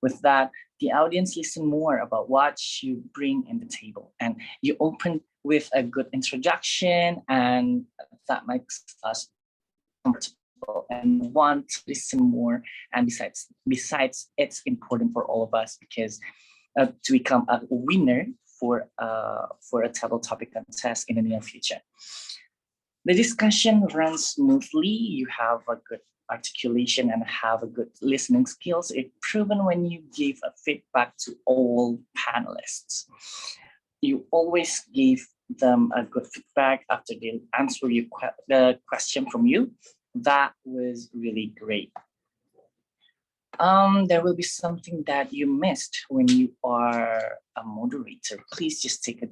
With that, the audience listen more about what you bring in the table, and you open with a good introduction, and that makes us comfortable and want to listen more. And besides, it's important for all of us because to become a winner for a table topic contest in the near future. The discussion runs smoothly. You have a good articulation and have a good listening skills. It's proven when you give a feedback to all panelists. You always give them a good feedback after they answer the question from you. That was really great. There will be something that you missed when you are a moderator. Please just take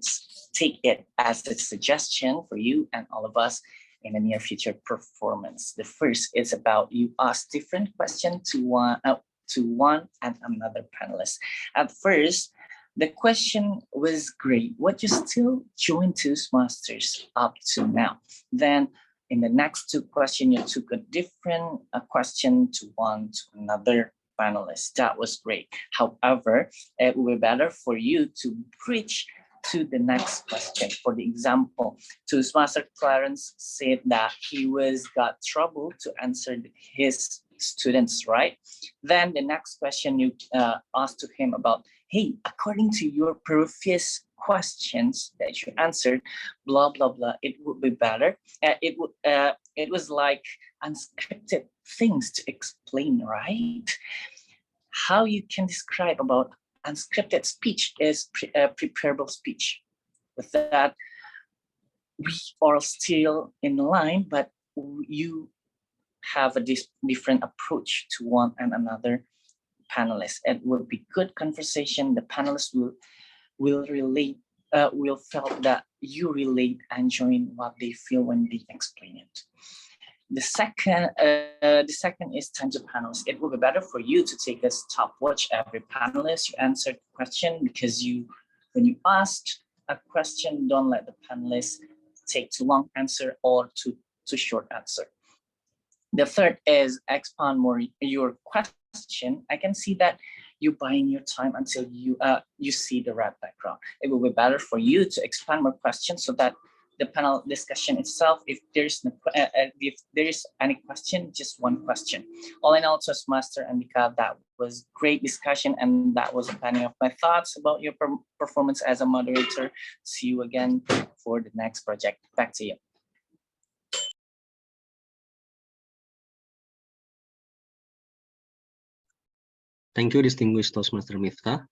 it as a suggestion for you and all of us in the near future performance. The first is about you ask different questions to one and another panelist. At first, the question was great. What you still join Toastmasters up to now? Then in the next two questions, you took a different question to another panelist. That was great. However, it will be better for you to bridge to the next question. For the example, Toastmaster Clarence said that he got trouble to answer his students, right? Then the next question you asked to him about, hey, according to your previous questions that you answered, blah, blah, blah, it would be better. It was like unscripted things to explain, right? How you can describe about unscripted speech is preparable speech. With that, we are still in line, but you have a different approach to one and another panelist. It will be good conversation. The panelists will relate, will feel that you relate and join what they feel when they explain it. The second is time to panelists. It will be better for you to take a stopwatch every panelist. You answered the question because when you asked a question, don't let the panelists take too long answer or too short answer. The third is expand more your question. I can see that you're buying your time until you see the red background. It will be better for you to expand more questions so that the panel discussion itself, if there is any question, just one question. All in all, Toastmaster Andhyka, that was great discussion, and that was a planning of my thoughts about your performance as a moderator. See you again for the next project. Back to you. Thank you, distinguished Toastmaster Miftah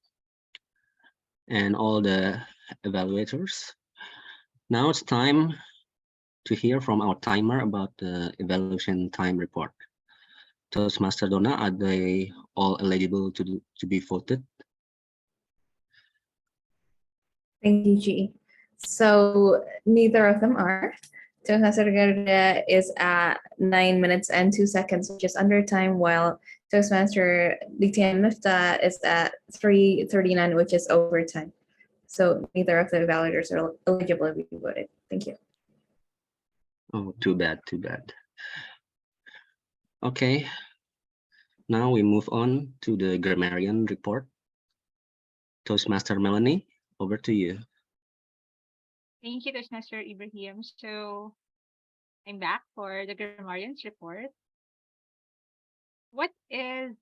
and all the evaluators. Now it's time to hear from our timer about the evaluation time report. Toastmaster Donna, are they all eligible to be voted? Thank you, G. So neither of them are. Toastmaster Garda is at 9 minutes and 2 seconds, which is under time, while Toastmaster Dityan Miftah is at 3:39, which is overtime. So neither of the evaluators are eligible to be voted. Thank you. Oh, too bad, too bad. Okay, now we move on to the grammarian report. Toastmaster Melanie, over to you. Thank you, Toastmaster Ibrahim. So I'm back for the grammarian's report. What is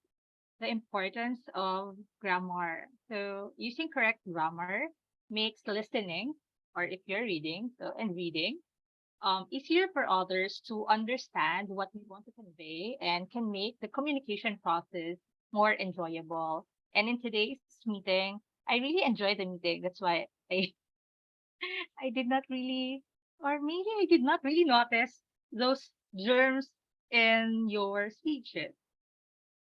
the importance of grammar? So using correct grammar makes listening, or if you're reading, and reading, easier for others to understand what we want to convey and can make the communication process more enjoyable. And in today's meeting, I really enjoyed the meeting. That's why I did not really, or maybe I did not really notice those germs in your speeches.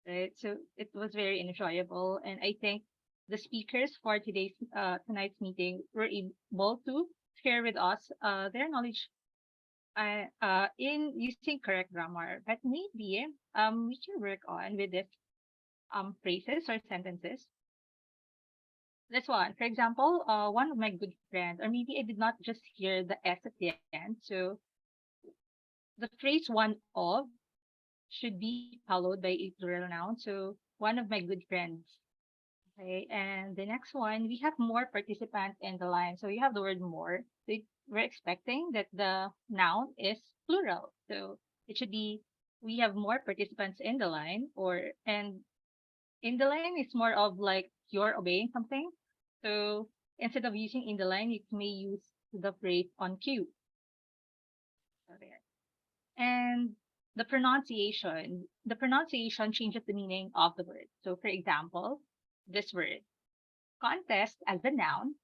Right? So it was very enjoyable, and I think the speakers for tonight's meeting were able to share with us their knowledge in using correct grammar. But maybe we can work on with this phrases or sentences. This one, for example, one of my good friends, or maybe I did not just hear the S at the end. So the phrase one of should be followed by a plural noun. So one of my good friends. Okay, and the next one, we have more participants in the line. So you have the word more. So we're expecting that the noun is plural. So it should be, we have more participants in the line, and in the line is more of like you're obeying something. So instead of using in the line, you may use the phrase on cue. So there. And the pronunciation changes the meaning of the word. So for example, this word, contest as a noun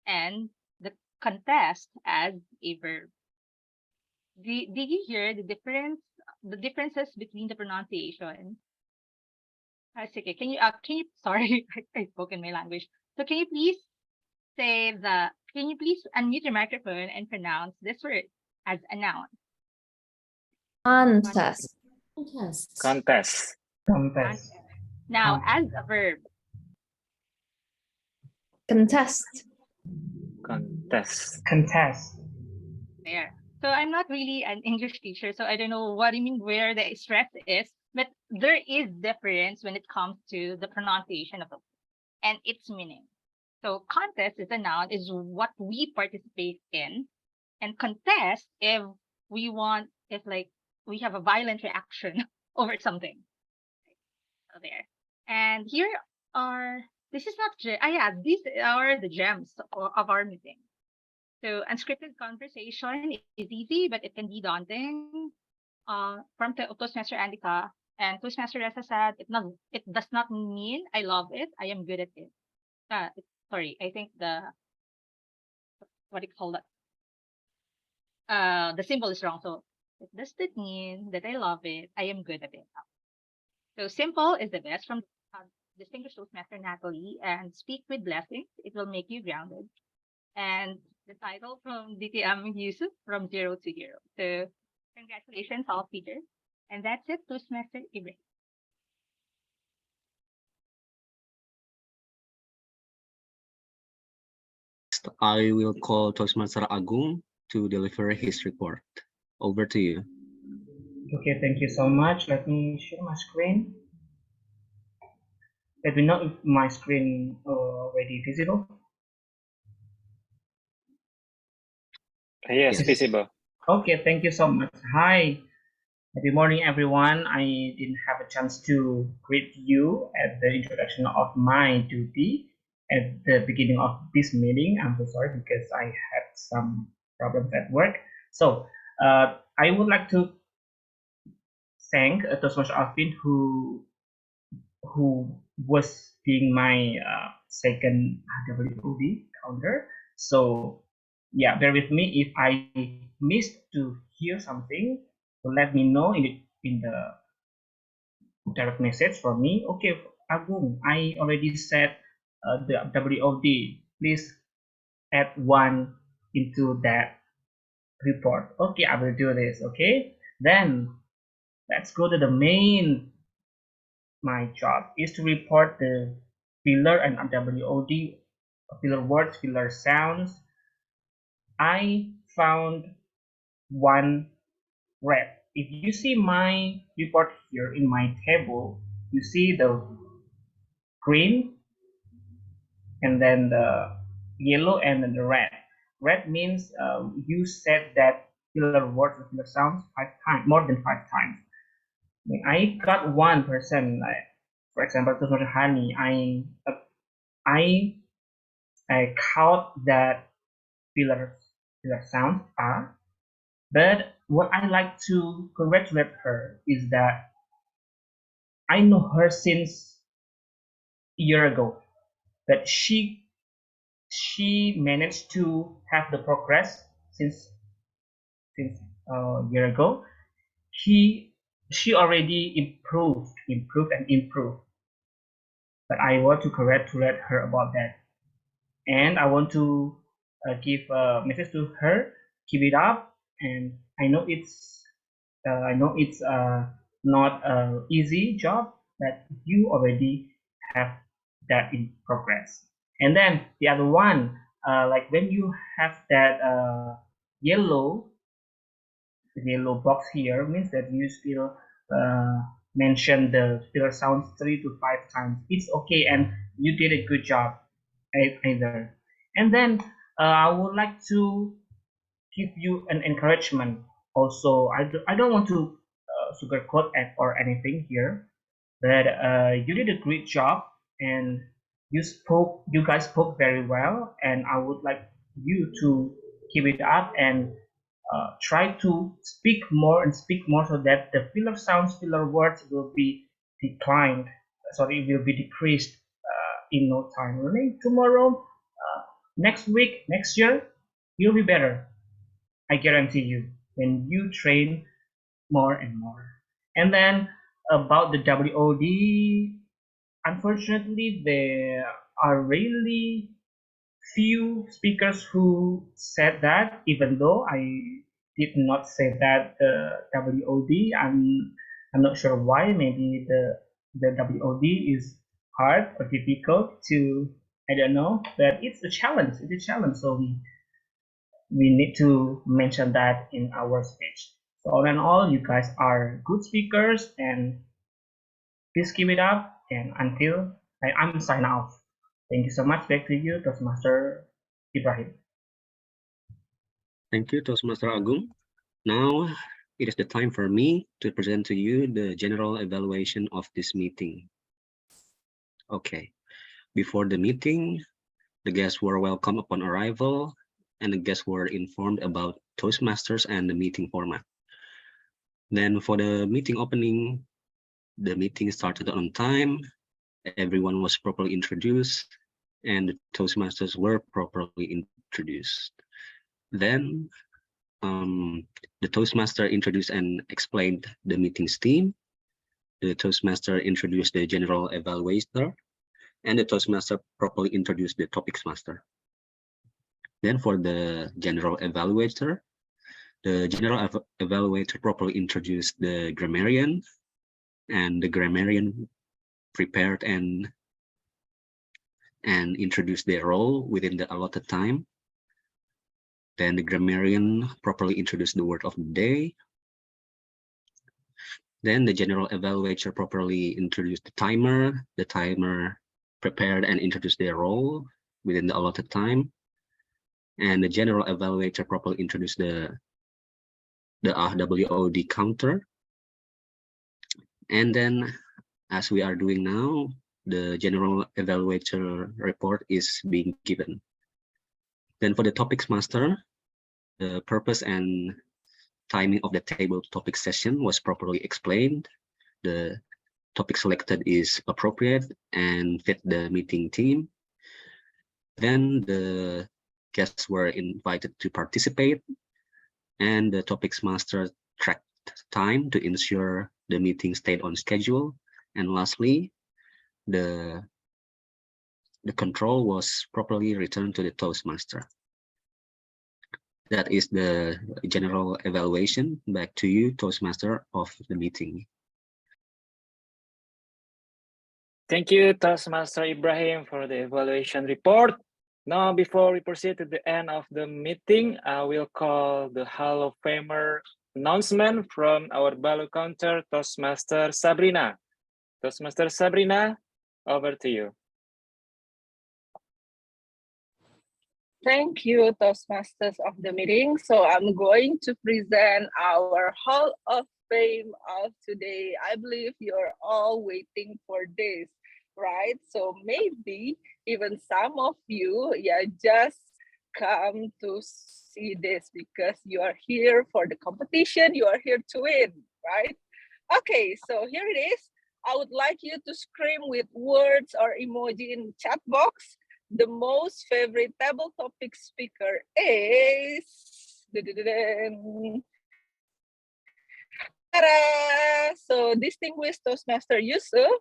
and the contest as a verb. Did you hear the differences between the pronunciation? Sige, can you, sorry, I spoke in my language. So can you please unmute your microphone and pronounce this word as a noun? Contest. Contest. Contest. Now, as a verb. Contest. Contest. Contest. There. So I'm not really an English teacher, so I don't know what you mean where the stress is, but there is difference when it comes to the pronunciation of the word and its meaning. So contest is a noun, is what we participate in, and contest if like we have a violent reaction over something. So there. And here are, this is not, these are the gems of our meeting. So unscripted conversation is easy, but it can be daunting. From Toastmaster Andhyka and Toastmaster Reza said, it does not mean I love it, I am good at it. Sorry, I think what do you call that? The symbol is wrong. So it does not mean that I love it, I am good at it. So simple is the best from distinguished Toastmaster Natali, and speak with blessings. It will make you grounded. And the title from DTM Yusuf, from zero to hero. So congratulations, all speakers. And that's it, Toastmaster Ibrahim. I will call Toastmaster Agung to deliver his report. Over to you. Okay, thank you so much. Let me share my screen. Let me know if my screen already visible. Yes, visible. Okay, thank you so much. Hi, good morning, everyone. I didn't have a chance to greet you at the introduction of my duty at the beginning of this meeting. I'm so sorry because I had some problems at work. So I would like to thank Toastmaster Alvin who was being my second WOD counter. So yeah, bear with me if I missed to hear something. So let me know in the direct message for me. Okay, Agung, I already said the WOD. Please add one into that report. Okay, I will do this. Okay, then let's go to the main. My job is to report the filler and WOD, filler words, filler sounds. I found one red. If you see my report here in my table, you see the green and then the yellow and then the red. Red means you said that filler words or filler sounds 5 times, more than 5 times. I got 1%, like, for example, Tjahjadi, I count that filler sounds are, but what I like to congratulate her is that I know her since a year ago, that she managed to have the progress since a year ago. She already improved. But I want to congratulate her about that, and I want to give a message to her. Keep it up, and I know it's not an easy job, but you already have that in progress. And then the other one, like when you have that yellow box here, means that you still mention the filler sounds 3 to 5 times. It's okay, and you did a good job either. And then I would like to give you an encouragement also. I don't want to sugarcoat or anything here, but you did a great job, and you guys spoke very well, and I would like you to keep it up and try to speak more and speak more so that the filler sounds, filler words will be declined. Sorry, it will be decreased in no time. Really, tomorrow, next week, next year, you'll be better. I guarantee you when you train more and more. And then about the WOD, unfortunately, there are really few speakers who said that, even though I did not say that WOD. I'm not sure why. Maybe the WOD is hard or difficult to, I don't know, but it's a challenge. It's a challenge. So we need to mention that in our speech. So all in all, you guys are good speakers, and please keep it up. And until I'm sign off. Thank you so much. Back to you, Toastmaster Ibrahim. Thank you, Toastmaster Agung. Now it is the time for me to present to you the general evaluation of this meeting. Okay, before the meeting, the guests were welcome upon arrival, and the guests were informed about Toastmasters and the meeting format. Then for the meeting opening, the meeting started on time, everyone was properly introduced, and the Toastmasters were properly introduced. Then the Toastmaster introduced and explained the meeting's theme. The Toastmaster introduced the general evaluator, and the Toastmaster properly introduced the topics master. Then for the general evaluator, the general evaluator properly introduced the grammarian, and the grammarian prepared and introduced their role within the allotted time. Then the grammarian properly introduced the word of the day. Then the general evaluator properly introduced the timer prepared and introduced their role within the allotted time. And the general evaluator properly introduced the WOD counter. And then, as we are doing now, the general evaluator report is being given. Then for the topics master, the purpose and timing of the table topic session was properly explained. The topic selected is appropriate and fit the meeting theme. Then the guests were invited to participate, and the topics master tracked time to ensure the meeting stayed on schedule. And lastly, the control was properly returned to the Toastmaster. That is the general evaluation. Back to you, Toastmaster of the meeting. Thank you, Toastmaster Ibrahim, for the evaluation report. Now, before we proceed to the end of the meeting, I will call the Hall of Famer announcement from our Bali counter, Toastmaster Sabrina. Toastmaster Sabrina, over to you. Thank you, Toastmasters of the meeting. So I'm going to present our Hall of Fame of today. I believe you're all waiting for this, right? So maybe even some of you, just come to see this because you are here for the competition. You are here to win, right? Okay, so here it is. I would like you to scream with words or emoji in chat box. The most favorite table topic speaker is so distinguished Toastmaster Yusuf.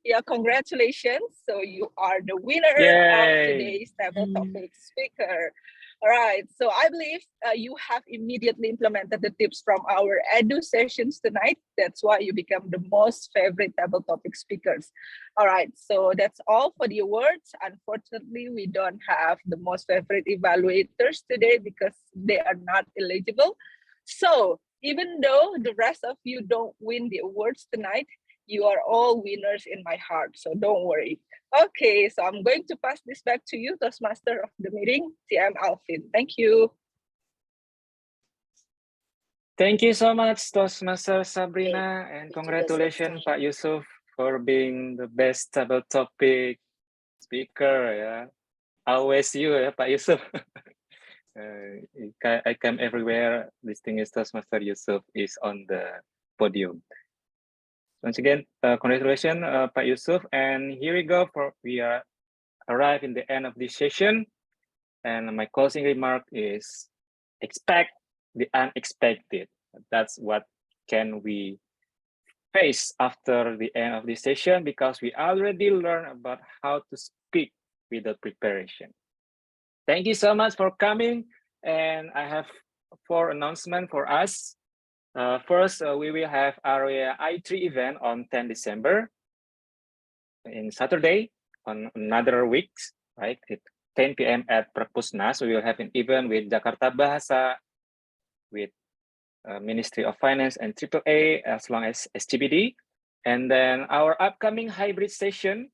Yeah, congratulations. So you are the winner of today's table topic speaker. All right, so I believe you have immediately implemented the tips from our edu sessions tonight. That's why you become the most favorite table topic speakers. All right, so that's all for the awards. Unfortunately, we don't have the most favorite evaluators today because they are not eligible. So even though the rest of you don't win the awards tonight, you are all winners in my heart, so don't worry. Okay, so I'm going to pass this back to you, Toastmaster of the meeting, TM Alvin. Thank you. Thank you so much, Toastmaster Sabrina, and congratulations, Pak Yusuf, for being the best table topic speaker, yeah. Always you, Pak Yusuf. I come everywhere. Distinguished Toastmaster Yusuf is on the podium. Once again, congratulations, Pak Yusuf. And here we go. We are arrived in the end of this session. And my closing remark is expect the unexpected. That's what can we face after the end of this session, because we already learned about how to speak without preparation. Thank you so much for coming. And I have 4 announcements for us. First, we will have area I3 event on 10 December in Saturday on another week, right? At 10 p.m. at Perpusnas, we will have an event with Jakarta Bahasa, with Ministry of Finance and AAA, as long as SCBD. And then our upcoming hybrid session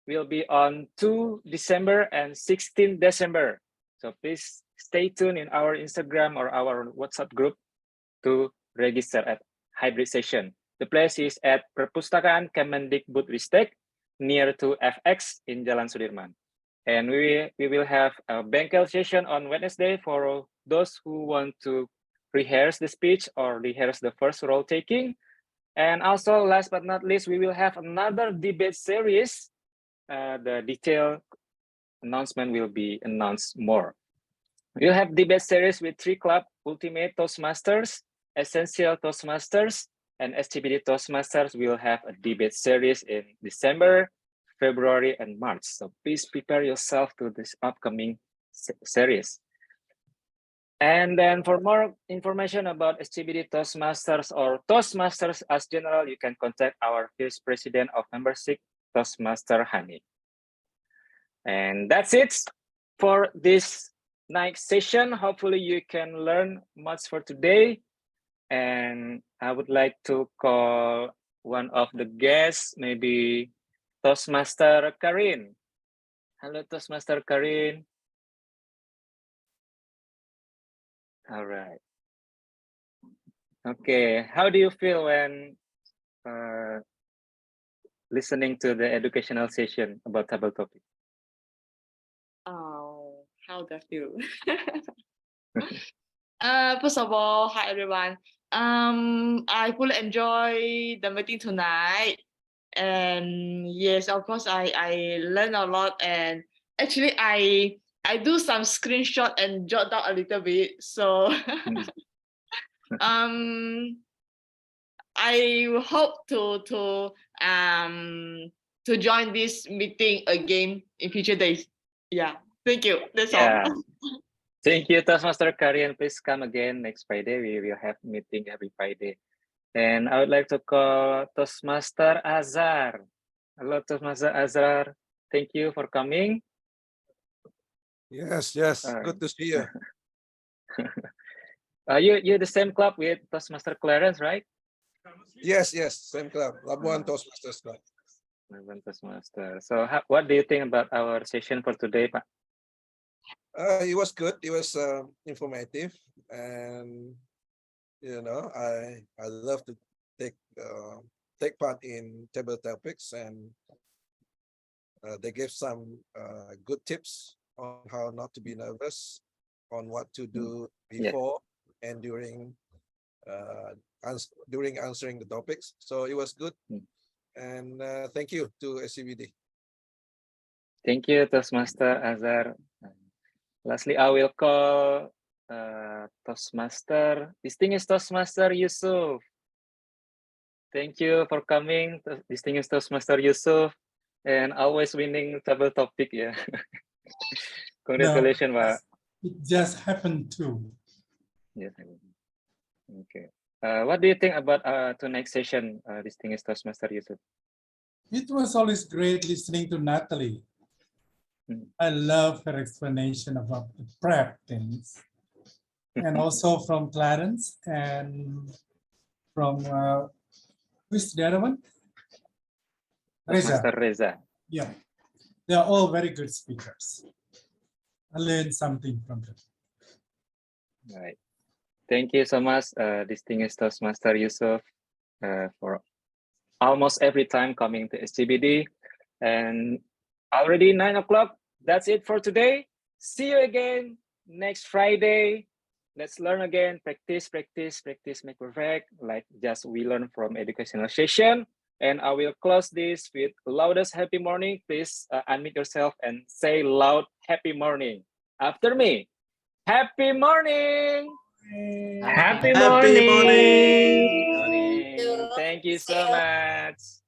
will be on 2 December and 16 December. So please stay tuned in our Instagram or our WhatsApp group to register at hybrid session. The place is at Perpustakaan Kemendikbudristek near to FX in Jalan Sudirman. And we will have a Bengkel session on Wednesday for those who want to rehearse the speech or rehearse the first role taking. And also, last but not least, we will have another debate series. The detailed announcement will be announced more. We'll have debate series with 3 clubs: Ultimate Toastmasters, Essential Toastmasters, and SCBD Toastmasters. Will have a debate series in December, February, and March. So please prepare yourself to this upcoming series. And then for more information about SCBD Toastmasters or Toastmasters as general, you can contact our Vice President of Membership, Toastmaster Hani. And that's it for this night session. Hopefully you can learn much for today. And I would like to call one of the guests, maybe Toastmaster Karin. Hello, Toastmaster Karin. All right. Okay, how do you feel when listening to the educational session about table topic? Oh, how do I feel? First of all, hi everyone. I fully enjoy the meeting tonight, and yes, of course, I learned a lot, and actually, I do some screenshot and jot down a little bit. So, I hope to join this meeting again in future days. Yeah, thank you. That's all. Thank you, Toastmaster Karin. Please come again next Friday. We will have meeting every Friday. And I would like to call Toastmaster Azhar. Hello, Toastmaster Azhar. Thank you for coming. Yes, good to see you. You're the same club with Toastmaster Clarence, right? Yes, same club, Labuan Toastmasters Club. Labuan Toastmaster. So what do you think about our session for today, Pak? It was good. It was informative, and I love to take part in table topics, and they gave some good tips on how not to be nervous, on what to do before and during answering the topics. So it was good, and thank you to SCBD. Thank you, Toastmaster Azhar. Lastly, I will call distinguished Toastmaster Yusuf. Thank you for coming, distinguished Toastmaster Yusuf, and always winning table topic. Yeah, congratulations, Pak. It just happened too. Yes. Okay. What do you think about tonight's session, distinguished Toastmaster Yusuf? It was always great listening to Natali. I love her explanation about the prep things. And also from Clarence and from, who's the other one? Reza. Reza. Yeah, they are all very good speakers. I learned something from them. All right. Thank you so much, distinguished Toastmaster Yusuf, for almost every time coming to SCBD. And already 9 o'clock. That's it for today. See you again next Friday. Let's learn again. Practice, practice, practice, make perfect. Like just we learn from educational session. And I will close this with loudest happy morning. Please unmute yourself and say loud happy morning. After me. Happy morning. Happy Happy morning. morning. Thank you so much.